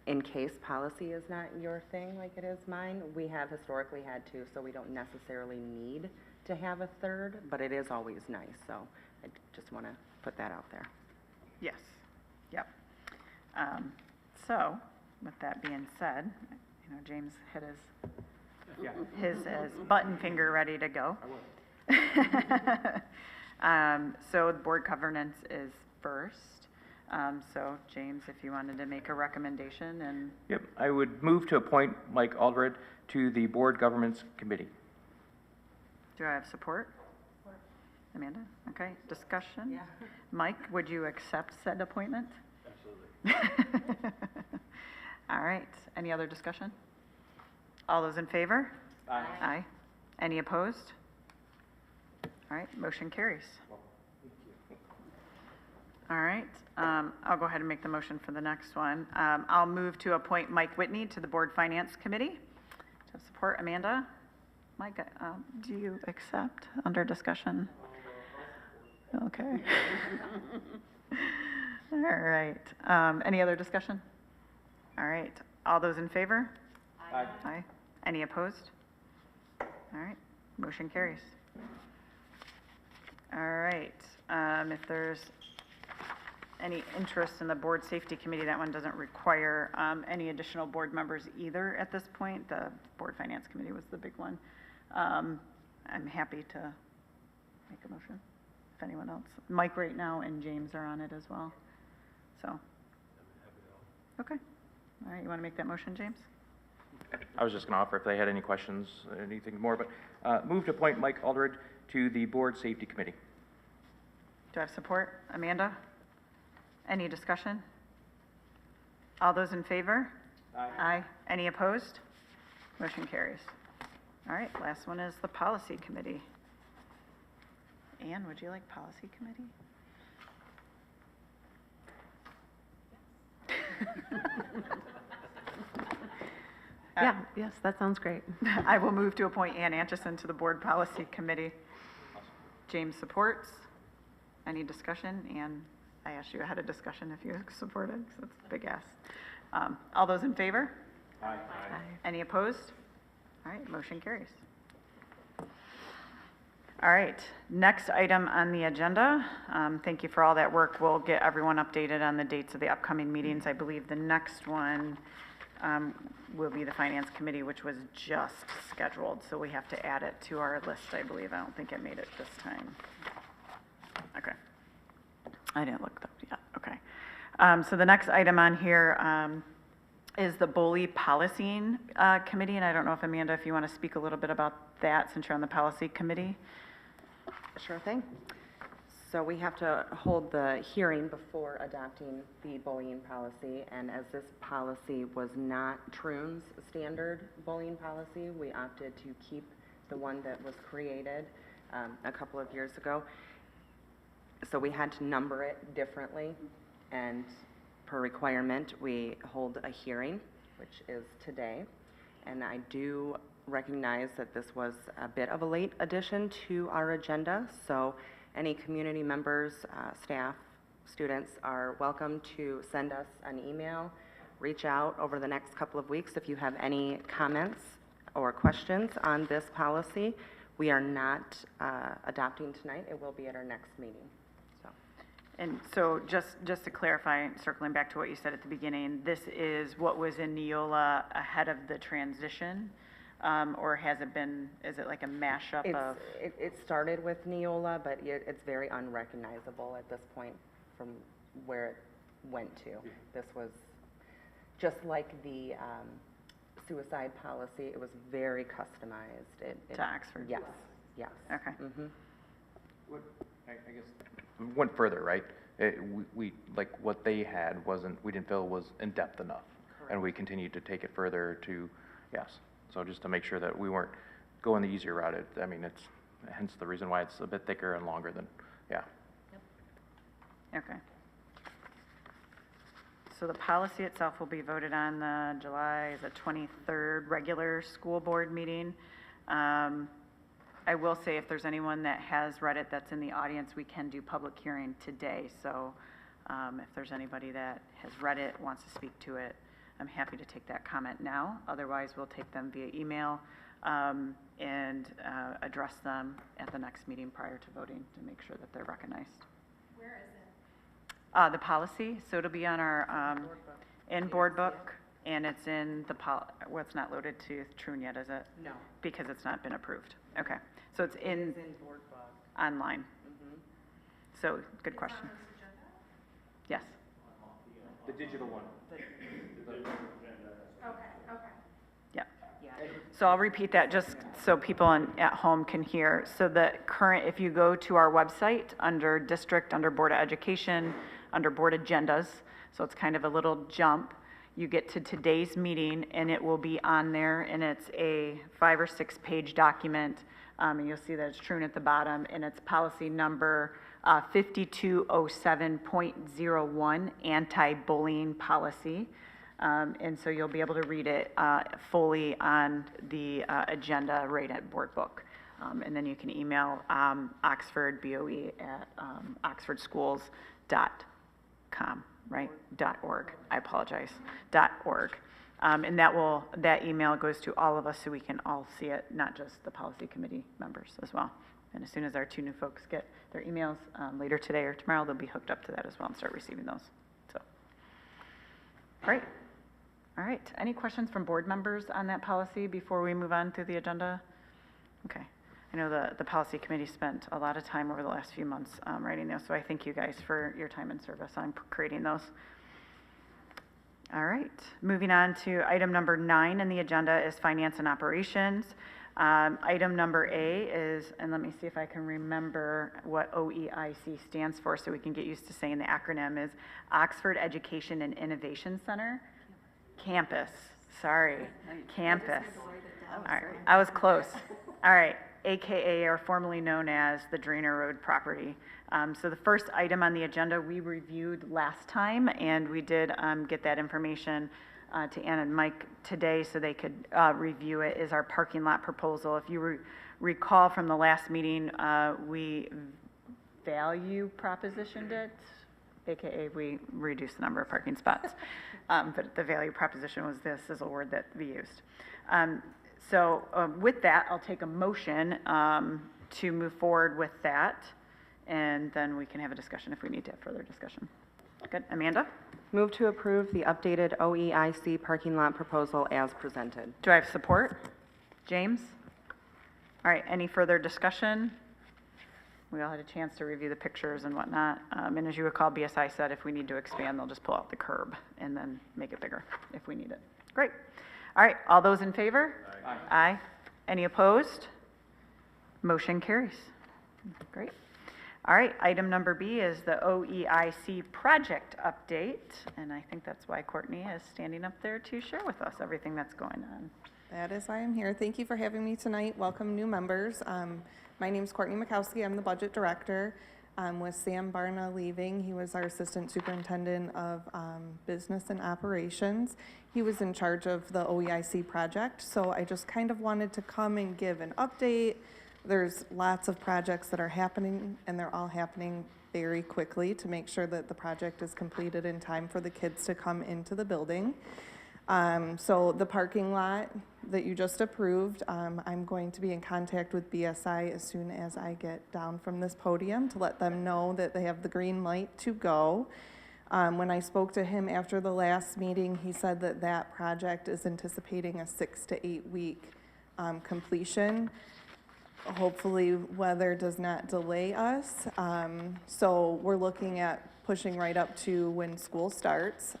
in case policy is not your thing like it is mine, we have historically had 2, so we don't necessarily need to have a third, but it is always nice, so I just want to put that out there. Yes, yep. So, with that being said, James hit his button finger ready to go. So board governance is first. So James, if you wanted to make a recommendation and. Yep, I would move to appoint Mike Aldred to the Board Governance Committee. Do I have support? Support. Amanda? Okay, discussion? Yeah. Mike, would you accept said appointment? Absolutely. All right, any other discussion? All those in favor? Aye. Aye. Any opposed? All right, motion carries. All right, I'll go ahead and make the motion for the next one. I'll move to appoint Mike Whitney to the Board Finance Committee. To support, Amanda? Mike, do you accept under discussion? Okay. All right, any other discussion? All right, all those in favor? Aye. Aye. Any opposed? All right, motion carries. All right, if there's any interest in the Board Safety Committee, that one doesn't require any additional board members either at this point. The Board Finance Committee was the big one. I'm happy to make a motion. if anyone else. Mike right now and James are on it as well, so. Okay. All right, you want to make that motion, James? I was just going to offer if they had any questions, anything more, but move to appoint Mike Aldred to the Board Safety Committee. Do I have support? Amanda? Any discussion? All those in favor? Aye. Any opposed? Motion carries. All right, last one is the Policy Committee. Anne, would you like Policy Committee? Yeah, yes, that sounds great. I will move to appoint Ann Atchison to the Board Policy Committee. James supports. Any discussion? Ann, I asked you ahead of discussion if you supported, so it's a big ask. All those in favor? Aye. Any opposed? All right, motion carries. All right, next item on the agenda. Thank you for all that work. We'll get everyone updated on the dates of the upcoming meetings. I believe the next one will be the Finance Committee, which was just scheduled, so we have to add it to our list, I believe. I don't think it made it this time. Okay. I didn't look that yet. Okay. So the next item on here is the BOLI Policing Committee, and I don't know if Amanda, if you want to speak a little bit about that since you're on the Policy Committee. Sure thing. So we have to hold the hearing before adopting the bullying policy, and as this policy was not Troon's standard bullying policy, we opted to keep the one that was created a couple of years ago. So we had to number it differently, and per requirement, we hold a hearing, which is today. And I do recognize that this was a bit of a late addition to our agenda, so any community members, staff, students are welcome to send us an email, reach out over the next couple of weeks if you have any comments or questions on this policy. We are not adopting tonight. It will be at our next meeting. And so just to clarify, circling back to what you said at the beginning, this is what was in Neola ahead of the transition? Or has it been, is it like a mashup of? It started with Neola, but it's very unrecognizable at this point from where it went to. This was just like the suicide policy. It was very customized. To Oxford? Yes, yes. Okay. Mhm. I guess we went further, right? We like what they had wasn't, we didn't feel was in-depth enough. And we continued to take it further to, yes. So just to make sure that we weren't going the easier route. I mean, it's hence the reason why it's a bit thicker and longer than, yeah. Okay. So the policy itself will be voted on the July the 23rd regular school board meeting. I will say if there's anyone that has read it that's in the audience, we can do public hearing today. So if there's anybody that has read it, wants to speak to it, I'm happy to take that comment now. Otherwise, we'll take them via email and address them at the next meeting prior to voting to make sure that they're recognized. Where is it? The policy, so it'll be on our, in board book, and it's in the, well, it's not loaded to Troon yet, is it? No. Because it's not been approved. Okay, so it's in, It's in board book. online. Mhm. So, good question. Yes. The digital one. Yep. Yeah. So I'll repeat that just so people at home can hear. So the current, if you go to our website, under district, under Board of Education, under Board Agendas, so it's kind of a little jump, you get to today's meeting and it will be on there, and it's a 5 or 6 page document. And you'll see that it's Troon at the bottom, and it's policy number 5207.01, anti-bullying policy. And so you'll be able to read it fully on the agenda right at board book. And then you can email Oxford BOE at oxfordschools.com, right? .org, I apologize, .org. And that email goes to all of us so we can all see it, not just the policy committee members as well. And as soon as our 2 new folks get their emails later today or tomorrow, they'll be hooked up to that as well and start receiving those. So, great. All right. Any questions from board members on that policy before we move on to the agenda? Okay. I know the policy committee spent a lot of time over the last few months writing those, so I thank you guys for your time and service on creating those. All right, moving on to item number 9 in the agenda is finance and operations. Item number A is, and let me see if I can remember what OEIC stands for so we can get used to saying the acronym, is Oxford Education and Innovation Center. Campus, sorry, campus. All right, I was close. All right, AKA, or formerly known as the Drainer Road property. So the first item on the agenda we reviewed last time, and we did get that information to Ann and Mike today so they could review it, is our parking lot proposal. If you recall from the last meeting, we value propositioned it, AKA we reduced the number of parking spots. But the value proposition was this is a word that we used. So with that, I'll take a motion to move forward with that, and then we can have a discussion if we need to have further discussion. Good, Amanda? Move to approve the updated OEIC parking lot proposal as presented. Do I have support? James? All right, any further discussion? We all had a chance to review the pictures and whatnot. And as you recall, BSI said if we need to expand, they'll just pull out the curb and then make it bigger if we need it. Great. All right, all those in favor? Aye. Aye. Any opposed? Motion carries. Great. All right, item number B is the OEIC project update. And I think that's why Courtney is standing up there to share with us everything that's going on. That is why I'm here. Thank you for having me tonight. Welcome new members. My name is Courtney Mikowski. I'm the budget director. With Sam Barna leaving, he was our assistant superintendent of business and operations. He was in charge of the OEIC project, so I just kind of wanted to come and give an update. There's lots of projects that are happening, and they're all happening very quickly to make sure that the project is completed in time for the kids to come into the building. So the parking lot that you just approved, I'm going to be in contact with BSI as soon as I get down from this podium to let them know that they have the green light to go. When I spoke to him after the last meeting, he said that that project is anticipating a 6 to 8 week completion. Hopefully weather does not delay us. So we're looking at pushing right up to when school starts.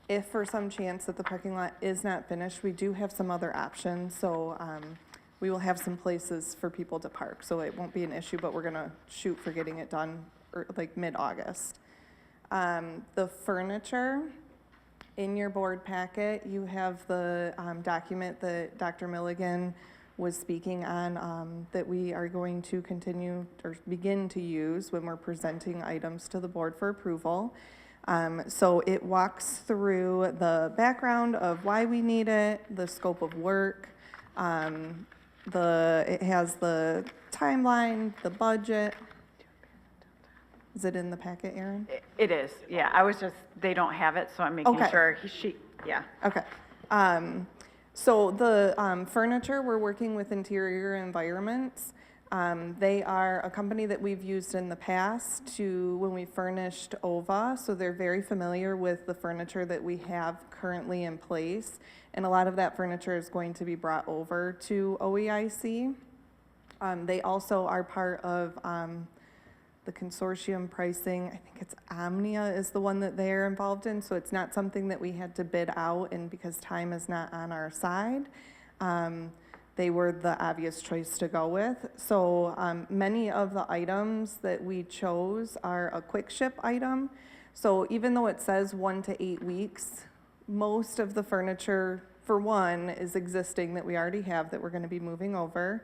If for some chance that the parking lot is not finished, we do have some other options. So we will have some places for people to park. So it won't be an issue, but we're gonna shoot for getting it done like mid-August. The furniture, in your board packet, you have the document that Dr. Milligan was speaking on that we are going to continue or begin to use when we're presenting items to the board for approval. So it walks through the background of why we need it, the scope of work, it has the timeline, the budget. Is it in the packet, Erin? It is, yeah. I was just, they don't have it, so I'm making Okay. sure yeah. Okay. So the furniture, we're working with Interior Environments. They are a company that we've used in the past when we furnished OVA, so they're very familiar with the furniture that we have currently in place, and a lot of that furniture is going to be brought over to OEIC. They also are part of the consortium pricing. I think it's Omnia is the one that they're involved in, so it's not something that we had to bid out, and because time is not on our side, they were the obvious choice to go with. So many of the items that we chose are a quick ship item. So even though it says 1 to 8 weeks, most of the furniture, for one, is existing that we already have that we're going to be moving over.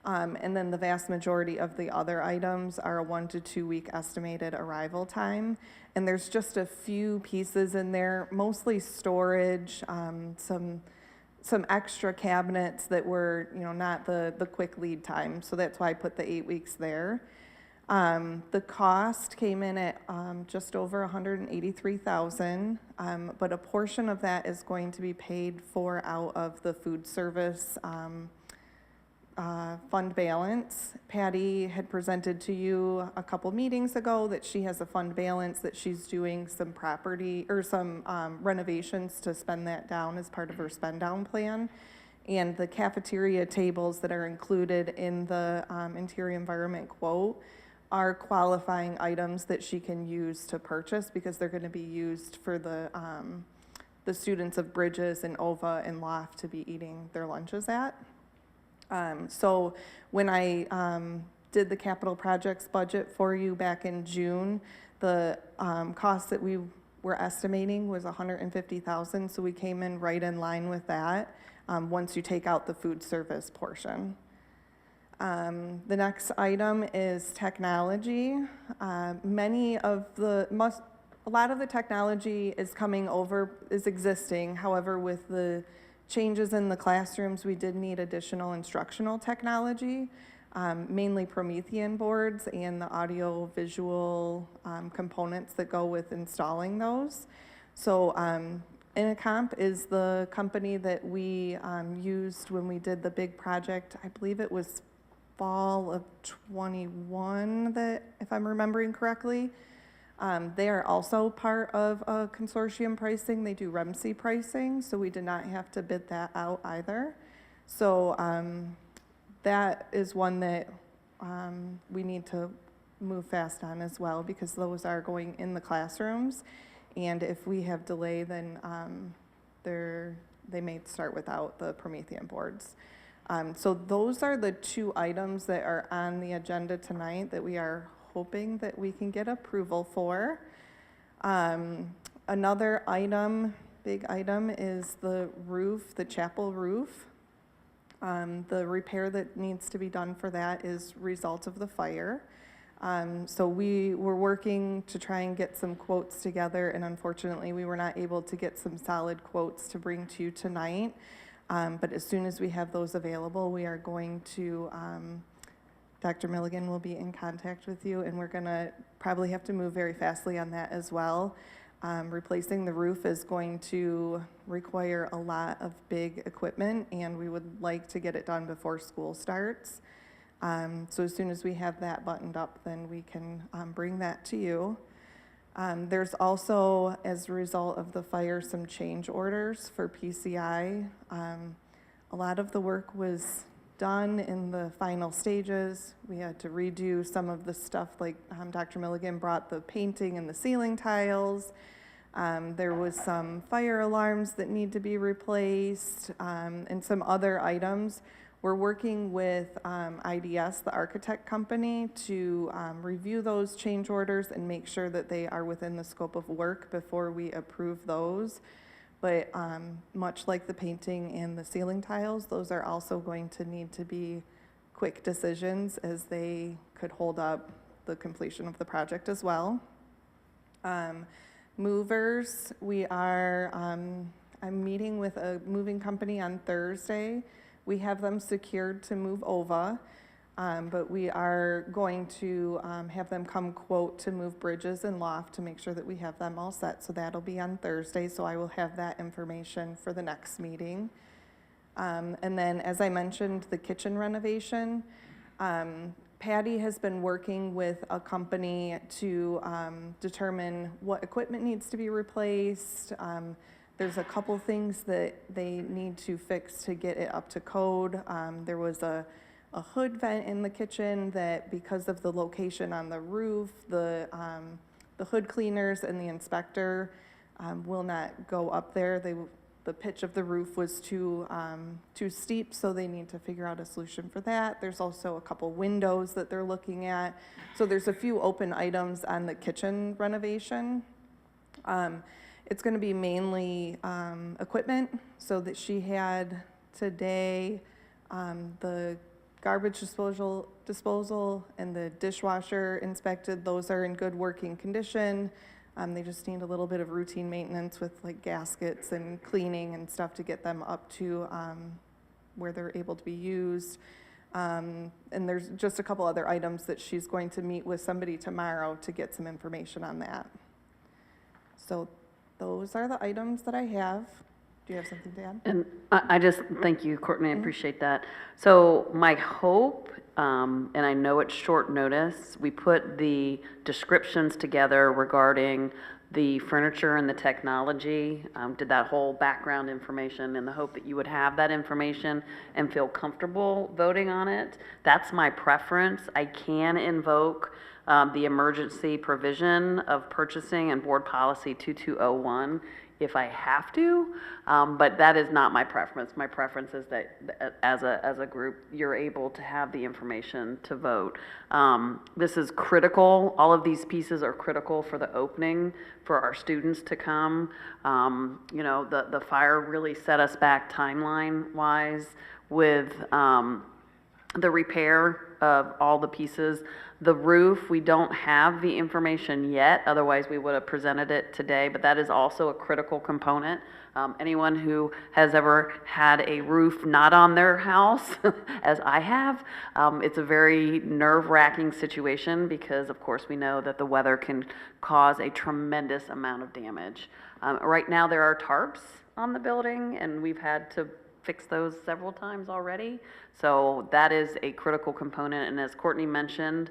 And then the vast majority of the other items are a 1 to 2 week estimated arrival time. And there's just a few pieces in there, mostly storage, some extra cabinets that were, not the quick lead time. So that's why I put the 8 weeks there. The cost came in at just over $183,000, but a portion of that is going to be paid for out of the food service fund balance. Patty had presented to you a couple meetings ago that she has a fund balance that she's doing some property or some renovations to spend that down as part of her spend down plan. And the cafeteria tables that are included in the interior environment quote are qualifying items that she can use to purchase because they're going to be used for the students of Bridges and OVA and Loft to be eating their lunches at. So when I did the capital projects budget for you back in June, the cost that we were estimating was $150,000, so we came in right in line with that once you take out the food service portion. The next item is technology. A lot of the technology is existing. However, with the changes in the classrooms, we did need additional instructional technology, mainly Promethean boards and the audio-visual components that go with installing those. So Intercomp is the company that we used when we did the big project. I believe it was fall of 21, that, if I'm remembering correctly. They are also part of a consortium pricing. They do REMC pricing, so we did not have to bid that out either. So that is one that we need to move fast on as well, because those are going in the classrooms. And if we have delay, then they may start without the Promethean boards. So those are the two items that are on the agenda tonight that we are hoping that we can get approval for. Another item, big item, is the roof, the chapel roof. The repair that needs to be done for that is result of the fire. So we were working to try and get some quotes together, and unfortunately we were not able to get some solid quotes to bring to you tonight. But as soon as we have those available, we are going to, Dr. Milligan will be in contact with you, and we're gonna probably have to move very fastly on that as well. Replacing the roof is going to require a lot of big equipment, and we would like to get it done before school starts. So as soon as we have that buttoned up, then we can bring that to you. There's also, as a result of the fire, some change orders for PCI. A lot of the work was done in the final stages. We had to redo some of the stuff, like Dr. Milligan brought the painting and the ceiling tiles. There was some fire alarms that need to be replaced, and some other items. We're working with IDS, the architect company, to review those change orders and make sure that they are within the scope of work before we approve those. But much like the painting and the ceiling tiles, those are also going to need to be quick decisions, as they could hold up the completion of the project as well. Movers, I'm meeting with a moving company on Thursday. We have them secured to move OVA, but we are going to have them come quote to move Bridges and Loft to make sure that we have them all set. So that'll be on Thursday, so I will have that information for the next meeting. And then, as I mentioned, the kitchen renovation. Patty has been working with a company to determine what equipment needs to be replaced. There's a couple things that they need to fix to get it up to code. There was a hood vent in the kitchen that, because of the location on the roof, the hood cleaners and the inspector will not go up there. The pitch of the roof was too steep, so they need to figure out a solution for that. There's also a couple windows that they're looking at. So there's a few open items on the kitchen renovation. It's going to be mainly equipment, so that she had today the garbage disposal and the dishwasher inspected. Those are in good working condition. They just need a little bit of routine maintenance with like gaskets and cleaning and stuff to get them up to where they're able to be used. And there's just a couple other items that she's going to meet with somebody tomorrow to get some information on that. So those are the items that I have. Do you have something to add? And I just, thank you, Courtney, I appreciate that. So my hope, and I know it's short notice, we put the descriptions together regarding the furniture and the technology, did that whole background information in the hope that you would have that information and feel comfortable voting on it. That's my preference. I can invoke the emergency provision of purchasing and board policy 2201 if I have to, but that is not my preference. My preference is that as a group, you're able to have the information to vote. This is critical. All of these pieces are critical for the opening, for our students to come. You know, the fire really set us back timeline-wise with the repair of all the pieces. The roof, we don't have the information yet, otherwise we would have presented it today, but that is also a critical component. Anyone who has ever had a roof not on their house, as I have, it's a very nerve-wracking situation because, of course, we know that the weather can cause a tremendous amount of damage. Right now, there are tarps on the building, and we've had to fix those several times already. So that is a critical component. And as Courtney mentioned,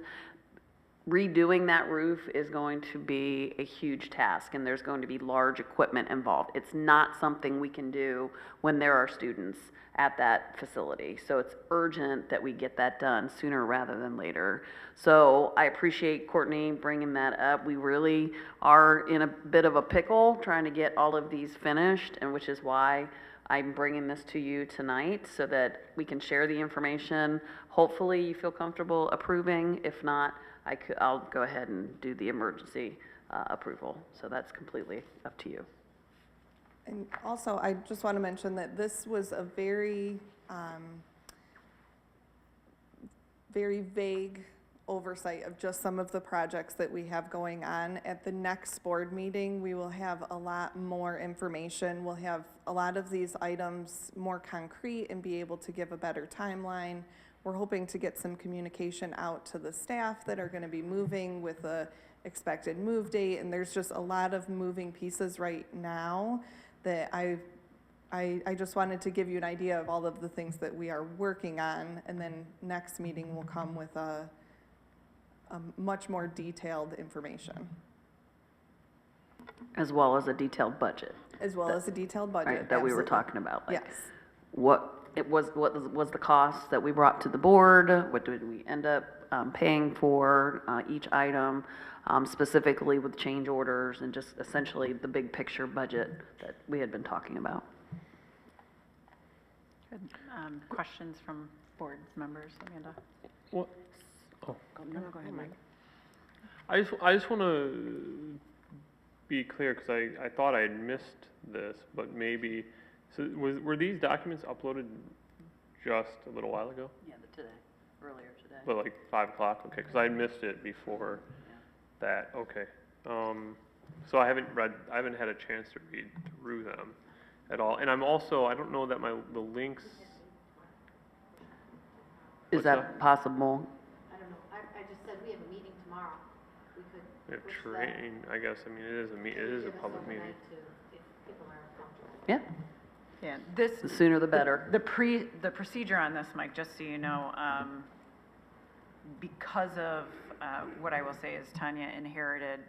redoing that roof is going to be a huge task, and there's going to be large equipment involved. It's not something we can do when there are students at that facility. So it's urgent that we get that done sooner rather than later. So I appreciate Courtney bringing that up. We really are in a bit of a pickle trying to get all of these finished, and which is why I'm bringing this to you tonight so that we can share the information. Hopefully you feel comfortable approving. If not, I'll go ahead and do the emergency approval. So that's completely up to you. And also, I just want to mention that this was a very, very vague oversight of just some of the projects that we have going on. At the next board meeting, we will have a lot more information. We'll have a lot of these items more concrete and be able to give a better timeline. We're hoping to get some communication out to the staff that are going to be moving with a expected move date, and there's just a lot of moving pieces right now that I just wanted to give you an idea of all of the things that we are working on, and then next meeting will come with a much more detailed information. As well as a detailed budget. As well as a detailed budget. Right, that we were absolutely. talking about. Like Yes. what was the cost that we brought to the board? What did we end up paying for each item, specifically with change orders and just essentially the big picture budget that we had been talking about. Good. Questions from board members, Amanda? What? Oh. No, go ahead, Mike. I just want to be clear, because I thought I had missed this, but maybe, so were these documents uploaded just a little while ago? Yeah, earlier today. But like 5 o'clock, okay, because I missed it before that, okay. So I haven't had a chance to read through them at all. And I'm also, I don't know that the links. Is What's that possible? I don't know, I just said we have a meeting tomorrow. We could. We have push that. train, I guess, I mean, it is a Give us public meeting. overnight to- if people aren't comfortable. Yeah, Yeah, this. the sooner the better. The procedure on this, Mike, just so you know, because of, what I will say is Tanya inherited,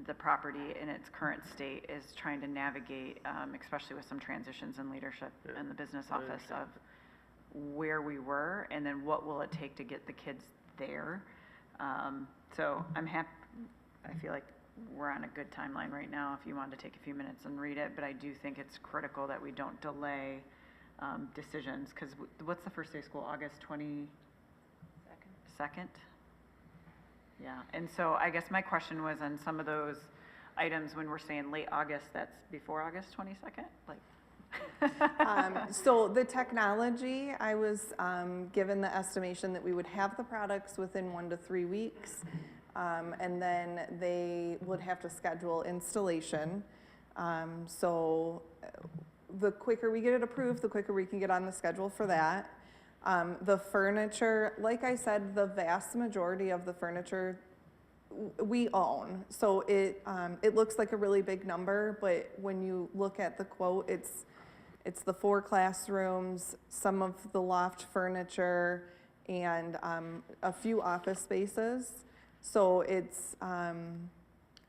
the property in its current state, is trying to navigate, especially with some transitions in leadership in the business office, of where we were and then what will it take to get the kids there. So I'm happy, I feel like we're on a good timeline right now if you wanted to take a few minutes and read it, but I do think it's critical that we don't delay decisions, because what's the first day of school, August 22nd? Yeah, and so I guess my question was on some of those items, when we're saying late August, that's before August 22nd? Like. So the technology, I was given the estimation that we would have the products within 1 to 3 weeks, and then they would have to schedule installation. So the quicker we get it approved, the quicker we can get on the schedule for that. The furniture, like I said, the vast majority of the furniture we own. So it looks like a really big number, but when you look at the quote, it's the 4 classrooms, some of the loft furniture, and a few office spaces. So it's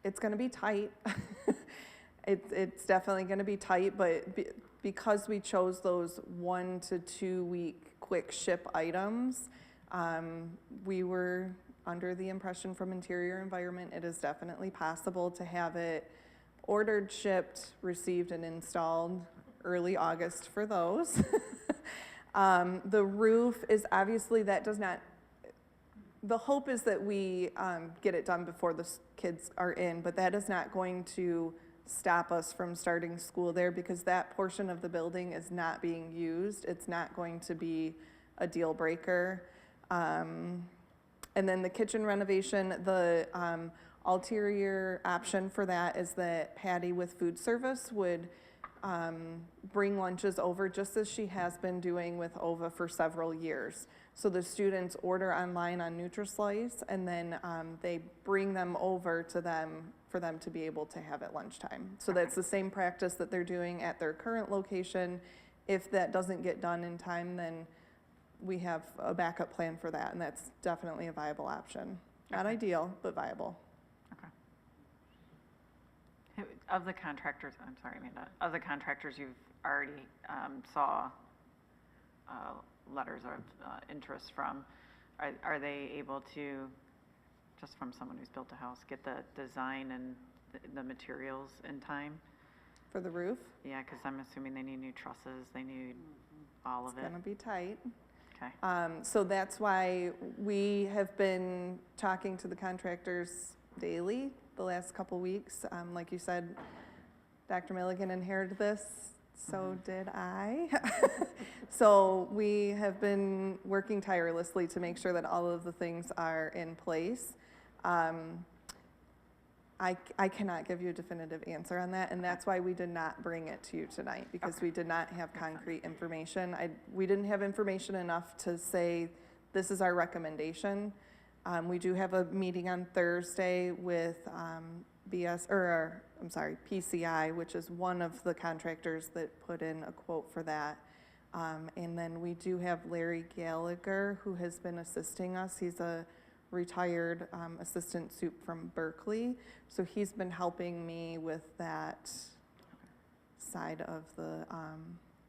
it's gonna be tight. It's definitely gonna be tight, but because we chose those 1 to 2 week quick ship items, we were under the impression from Interior Environment, it is definitely possible to have it ordered, shipped, received, and installed early August for those. The roof is obviously, that does not, the hope is that we get it done before the kids are in, but that is not going to stop us from starting school there because that portion of the building is not being used. It's not going to be a deal breaker. And then the kitchen renovation, the ulterior option for that is that Patty with food service would bring lunches over just as she has been doing with OVA for several years. So the students order online on NutriSlice and then they bring them over to them for them to be able to have at lunchtime. So that's the same practice that they're doing at their current location. If that doesn't get done in time, then we have a backup plan for that, and that's definitely a viable option. Not ideal, but viable. Of the contractors, I'm sorry, Amanda, of the contractors you've already saw letters of interest from, are they able to, just from someone who's built a house, get the design and the materials in time? For the roof? Yeah, because I'm assuming they need new trusses, they need all of it. It's gonna be tight. Okay. So that's why we have been talking to the contractors daily the last couple weeks. Like you said, Dr. Milligan inherited this, so did I. So we have been working tirelessly to make sure that all of the things are in place. I cannot give you a definitive answer on that, and that's why we did not bring it to you tonight, because we did not have concrete information. We didn't have information enough to say, this is our recommendation. We do have a meeting on Thursday with PCI, which is one of the contractors that put in a quote for that. And then we do have Larry Gallagher, who has been assisting us. He's a retired assistant soup from Berkeley. So he's been helping me with that side of the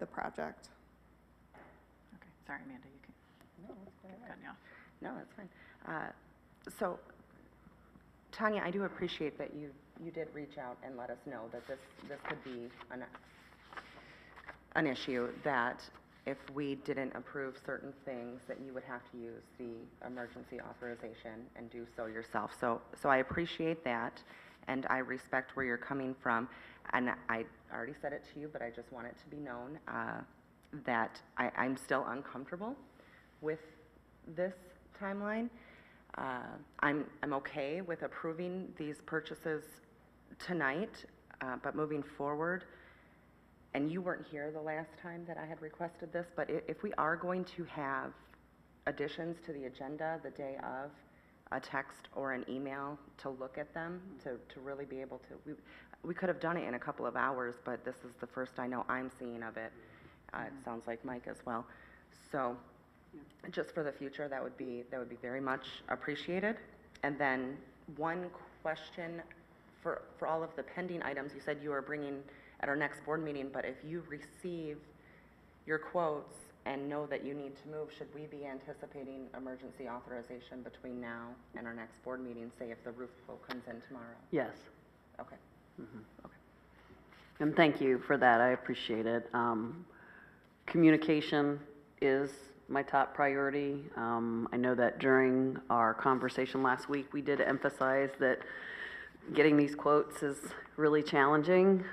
project. Okay, sorry, Amanda, you can. No, that's quite all right. Cut you off. No, that's fine. So, Tanya, I do appreciate that you did reach out and let us know that this could be an issue, that if we didn't approve certain things, that you would have to use the emergency authorization and do so yourself. So I appreciate that, and I respect where you're coming from. And I already said it to you, but I just want it to be known that I'm still uncomfortable with this timeline. I'm okay with approving these purchases tonight, but moving forward, and you weren't here the last time that I had requested this, but if we are going to have additions to the agenda the day of, a text or an email to look at them, to really be able to, we could have done it in a couple of hours, but this is the first I know I'm seeing of it. It sounds like Mike as well. So just for the future, that would be very much appreciated. And then one question for all of the pending items, you said you were bringing at our next board meeting, but if you receive your quotes and know that you need to move, should we be anticipating emergency authorization between now and our next board meeting, say if the roof quote comes in tomorrow? Yes. Okay. Okay. And thank you for that. I appreciate it. Communication is my top priority. I know that during our conversation last week, we did emphasize that getting these quotes is really challenging.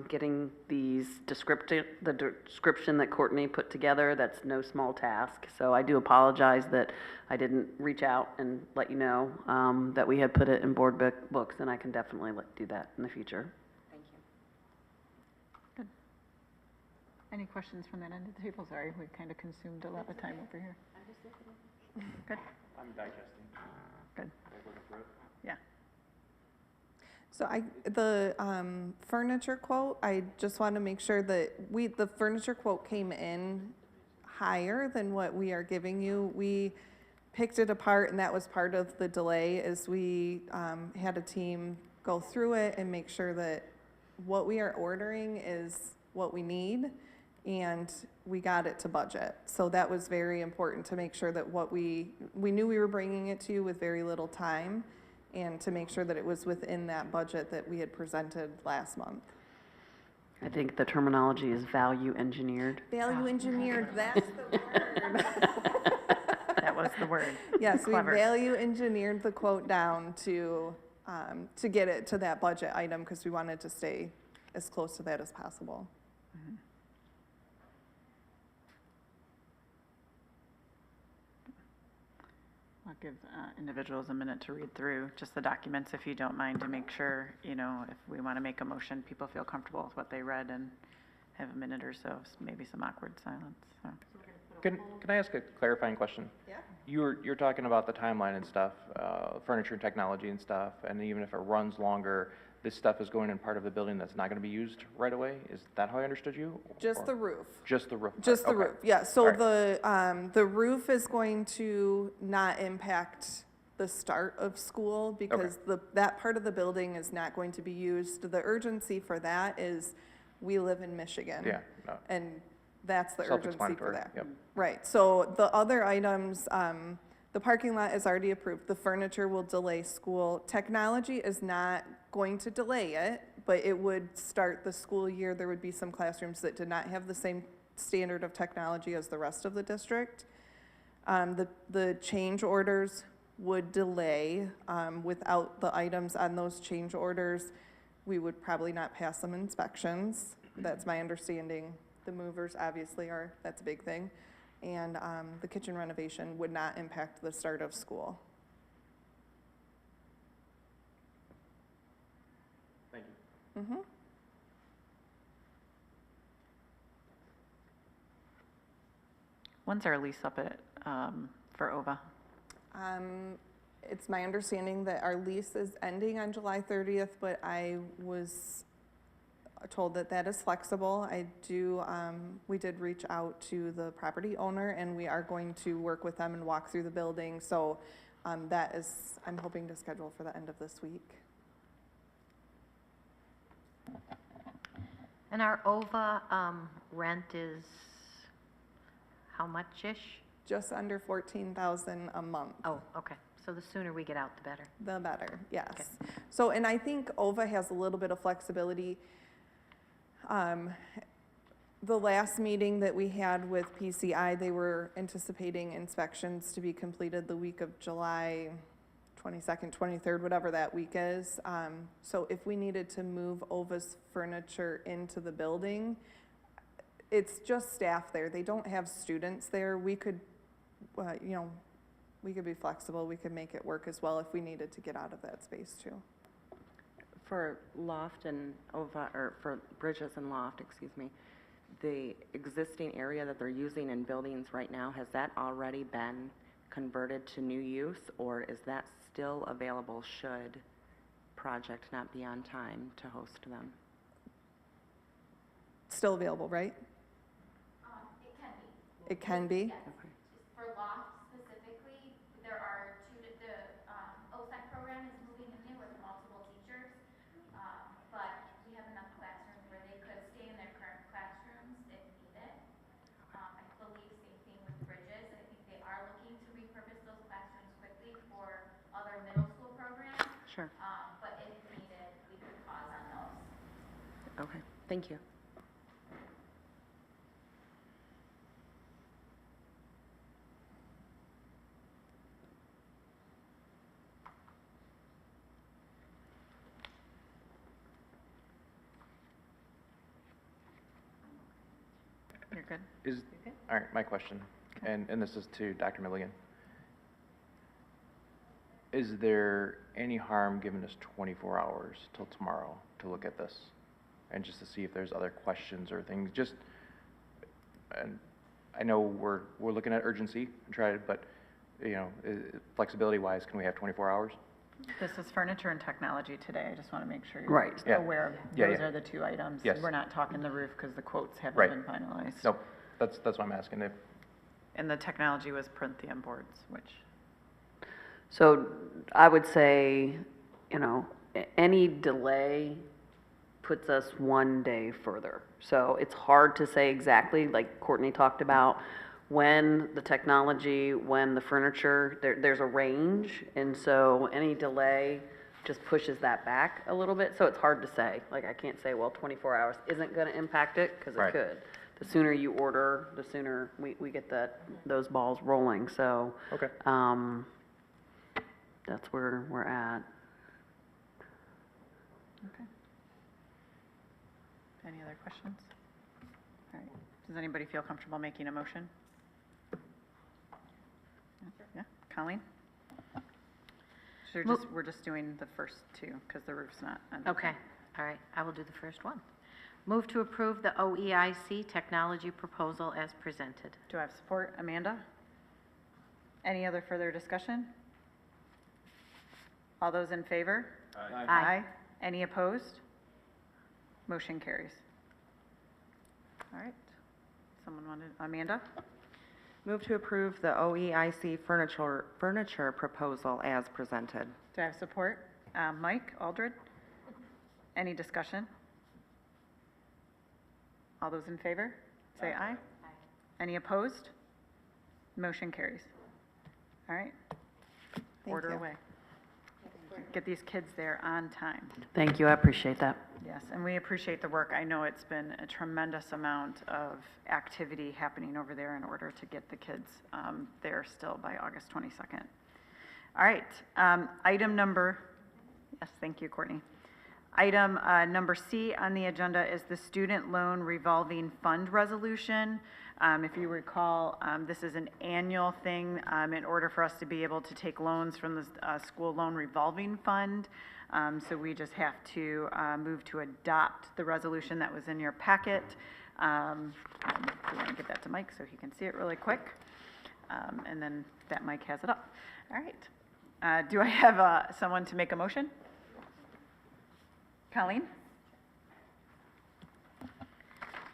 Getting the description that Courtney put together, that's no small task. So I do apologize that I didn't reach out and let you know that we had put it in board books, and I can definitely do that in the future. Thank you. Good. Any questions from that end of the table? Sorry, we kind of consumed a lot of time over here. Good. I'm digesting. Good. Yeah. So the furniture quote, I just want to make sure that the furniture quote came in higher than what we are giving you. We picked it apart, and that was part of the delay, is we had a team go through it and make sure that what we are ordering is what we need, and we got it to budget. So that was very important to make sure that what we knew we were bringing it to you with very little time, and to make sure that it was within that budget that we had presented last month. I think the terminology is value engineered. Value engineered, that's the word. That was the word. Yes, we Clever. value engineered the quote down to get it to that budget item, because we wanted to stay as close to that as possible. I'll give individuals a minute to read through just the documents, if you don't mind, to make sure, you know, if we want to make a motion, people feel comfortable with what they read and have a minute or so, of maybe some awkward silence, so. Can I ask a clarifying question? Yeah. You're talking about the timeline and stuff, furniture and technology and stuff, and even if it runs longer, this stuff is going in part of the building that's not going to be used right away? Is that how I understood you? Just Or- the roof. Just the roof? Just the Okay. roof, yeah. So Alright. the roof is going to not impact the start of school, because that part of the building is not going to be used. The urgency for that is, we live in Michigan. Yeah, no. And that's the urgency for Self-explanatory, that. yep. Right, so the other items, the parking lot is already approved. The furniture will delay school. Technology is not going to delay it, but it would start the school year. There would be some classrooms that did not have the same standard of technology as the rest of the district. The change orders would delay. Without the items on those change orders, we would probably not pass some inspections. That's my understanding. The movers obviously that's a big thing. And the kitchen renovation would not impact the start of school. Thank you. When's our lease up at, for OVA? It's my understanding that our lease is ending on July 30th, but I was told that that is flexible. We did reach out to the property owner, and we are going to work with them and walk through the building. So I'm hoping to schedule for the end of this week. And our OVA rent is how much-ish? Just under 14,000 a month. Oh, okay. So the sooner we get out, the better. The better, yes. So, and I think OVA has a little bit of flexibility. The last meeting that we had with PCI, they were anticipating inspections to be completed the week of July 22nd, 23rd, whatever that week is. So if we needed to move OVA's furniture into the building, it's just staff there. They don't have students there. We could, we could be flexible. We could make it work as well if we needed to get out of that space too. For Loft and OVA, or for Bridges and Loft, excuse me, the existing area that they're using in buildings right now, has that already been converted to new use, or is that still available should project not be on time to host them? Still available, right? It can be. It can be? Okay. For Loft specifically, there are the OSAC program is moving in there with multiple teachers, but we have enough classrooms where they could stay in their current classrooms if needed. I believe same thing with Bridges. I think they are looking to repurpose those classrooms quickly for other middle school programs, Sure. but if needed, we could pause on those. Okay, thank you. You're good? All right, my question, and this is to Dr. Milligan. Is there any harm giving us 24 hours till tomorrow to look at this? And just to see if there's other questions or things, and I know we're looking at urgency and try to, but, flexibility-wise, can we have 24 hours? This is furniture and technology today. I just want to make sure Right. you're Yeah. aware of Yeah, those yeah. are the two items. Yes. We're not talking the roof because the quotes haven't Right. been finalized. Nope, that's what I'm asking, if, And the technology was Printhium boards, which, So I would say, any delay puts us one day further. So it's hard to say exactly, like Courtney talked about, when the technology, when the furniture, there's a range. And so any delay just pushes that back a little bit. So it's hard to say. Like, I can't say, well, 24 hours isn't going to impact it, because it Right. could. The sooner you order, the sooner we get those balls rolling. So Okay. that's where we're at. Okay. Any other questions? All right. Does anybody feel comfortable making a motion? Yeah, Colleen? So we're just doing the first two, because the roof's not under. Okay, all right, I will do the first one. Move to approve the OEIC technology proposal as presented. Do I have support? Amanda? Any other further discussion? All those in favor? Aye. Any opposed? Motion carries. All right. Someone wanted, Amanda? Move to approve the OEIC furniture proposal as presented. Do I have support? Mike Aldred? Any discussion? All those in favor? Say aye. Any opposed? Motion carries. All right. Order you. away. Get these kids there on time. Thank you, I appreciate that. Yes, and we appreciate the work. I know it's been a tremendous amount of activity happening over there in order to get the kids there still by August 22nd. All right, item number, yes, thank you, Courtney. Item number C on the agenda is the student loan revolving fund resolution. If you recall, this is an annual thing in order for us to be able to take loans from the school loan revolving fund. So we just have to move to adopt the resolution that was in your packet. And we want to give that to Mike so he can see it really quick. And then that Mike has it up. All right. Do I have someone to make a motion? Colleen?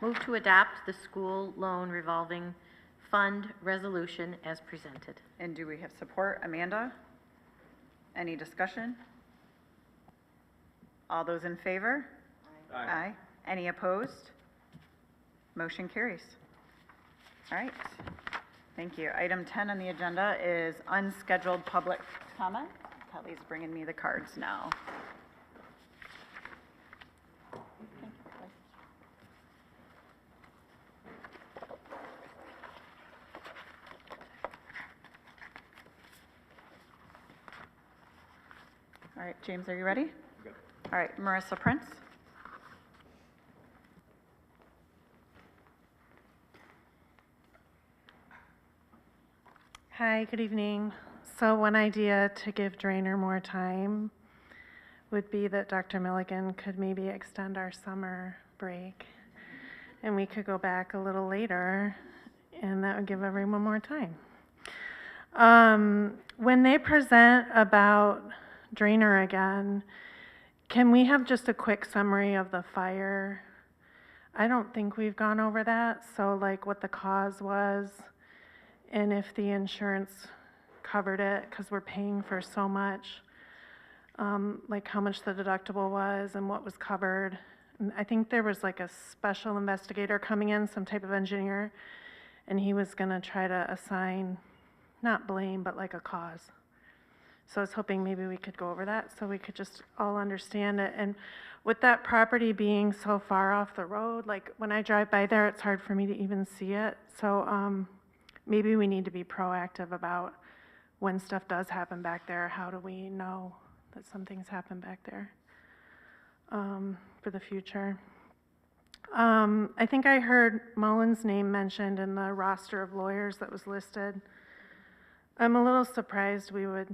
Move to adopt the school loan revolving fund resolution as presented. And do we have support? Amanda? Any discussion? All those in favor? Aye. Any opposed? Motion carries. All right. Thank you. Item 10 on the agenda is unscheduled public comment. Kelly's bringing me the cards now. All right, James, are you ready? Good. All right, Marissa Prince. Hi, good evening. So one idea to give Drainer more time would be that Dr. Milligan could maybe extend our summer break, and we could go back a little later, and that would give everyone more time. When they present about Drainer again, can we have just a quick summary of the fire? I don't think we've gone over that, so like what the cause was, and if the insurance covered it, because we're paying for so much, like how much the deductible was and what was covered. And I think there was like a special investigator coming in, some type of engineer, and he was gonna try to assign, not blame, but like a cause. So I was hoping maybe we could go over that so we could just all understand it. And with that property being so far off the road, like when I drive by there, it's hard for me to even see it. So maybe we need to be proactive about when stuff does happen back there, how do we know that something's happened back there for the future? I think I heard Mullen's name mentioned in the roster of lawyers that was listed. I'm a little surprised we would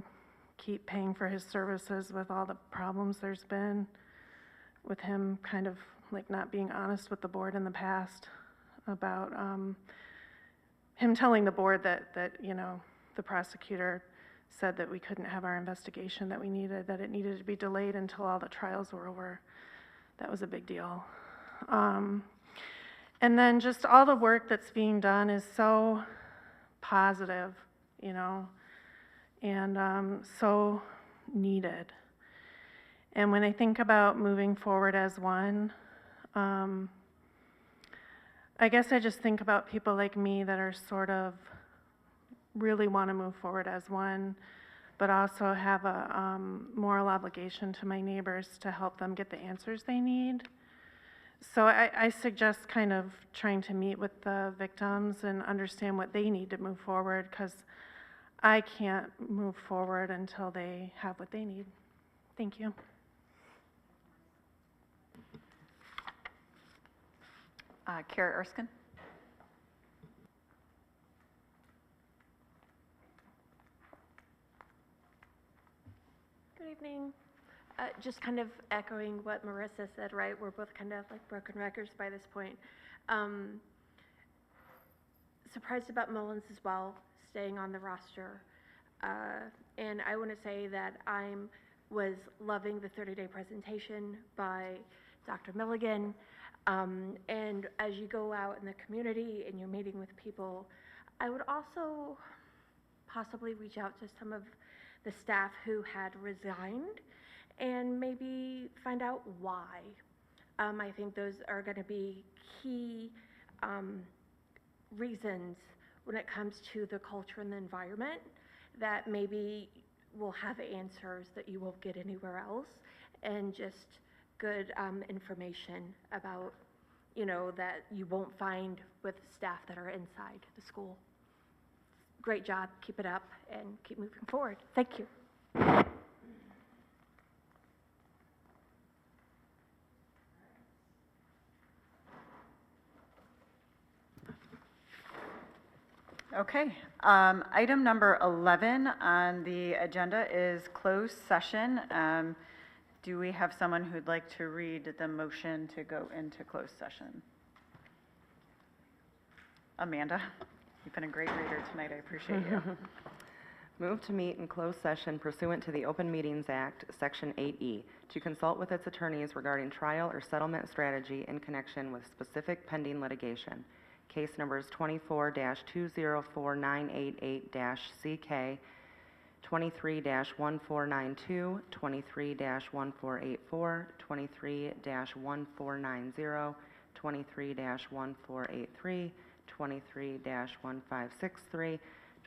keep paying for his services with all the problems there's been with him kind of like not being honest with the board in the past about him telling the board that you know, the prosecutor said that we couldn't have our investigation that we needed, that it needed to be delayed until all the trials were over. That was a big deal. And then just all the work that's being done is so positive, you know, and so needed. And when I think about moving forward as one, I guess I just think about people like me that are sort of really want to move forward as one, but also have a moral obligation to my neighbors to help them get the answers they need. So I suggest kind of trying to meet with the victims and understand what they need to move forward, because I can't move forward until they have what they need. Thank you. Kara Erskine? Good evening. Just kind of echoing what Marissa said, right? We're both kind of like broken records by this point. Surprised about Mullins as well, staying on the roster. And I want to say that I was loving the 30-day presentation by Dr. Milligan. And as you go out in the community and you're meeting with people, I would also possibly reach out to some of the staff who had resigned and maybe find out why. I think those are going to be key reasons when it comes to the culture and the environment that maybe will have answers that you won't get anywhere else, and just good information about, you know, that you won't find with staff that are inside the school. Great job, keep it up, and keep moving forward. Thank you. Okay, item number 11 on the agenda is closed session. Do we have someone who'd like to read the motion to go into closed session? Amanda, you've been a great reader tonight, I appreciate you. Move to meet in closed session pursuant to the Open Meetings Act, Section 8E, to consult with its attorneys regarding trial or settlement strategy in connection with specific pending litigation. Case numbers 24-204988-CK, 23-1492, 23-1484, 23-1490, 23-1483, 23-1563,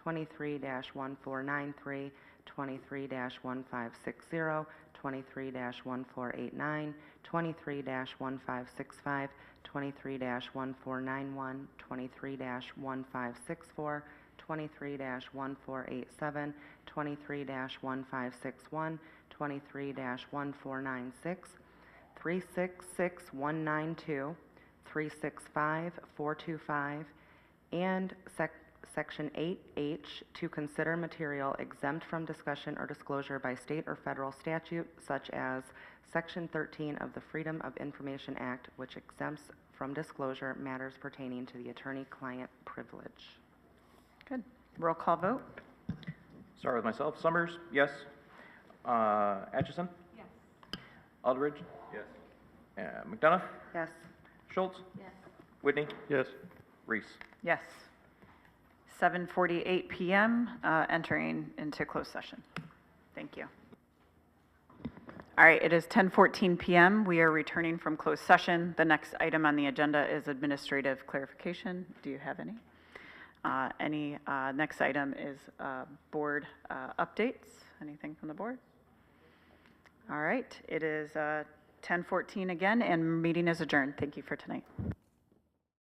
23-1493, 23-1560, 23-1489, 23-1565, 23-1491, 23-1564, 23-1487, 23-1561, 23-1496, 366192, 365425, and Section 8H to consider material exempt from discussion or disclosure by state or federal statute, such as Section 13 of the Freedom of Information Act, which exempts from disclosure matters pertaining to the attorney-client privilege. Good. Roll call vote. Start with myself. Summers, yes. Atchison? Yes. Aldridge? Yes. McDonough? Yes. Schultz? Yes. Whitney? Yes. Reese? Yes. 7:48 p.m., entering into closed session. Thank you. All right, it is 10:14 p.m. We are returning from closed session. The next item on the agenda is administrative clarification. Do you have any? Next item is board updates. Anything from the board? All right, it is 10:14 again, and meeting is adjourned. Thank you for tonight.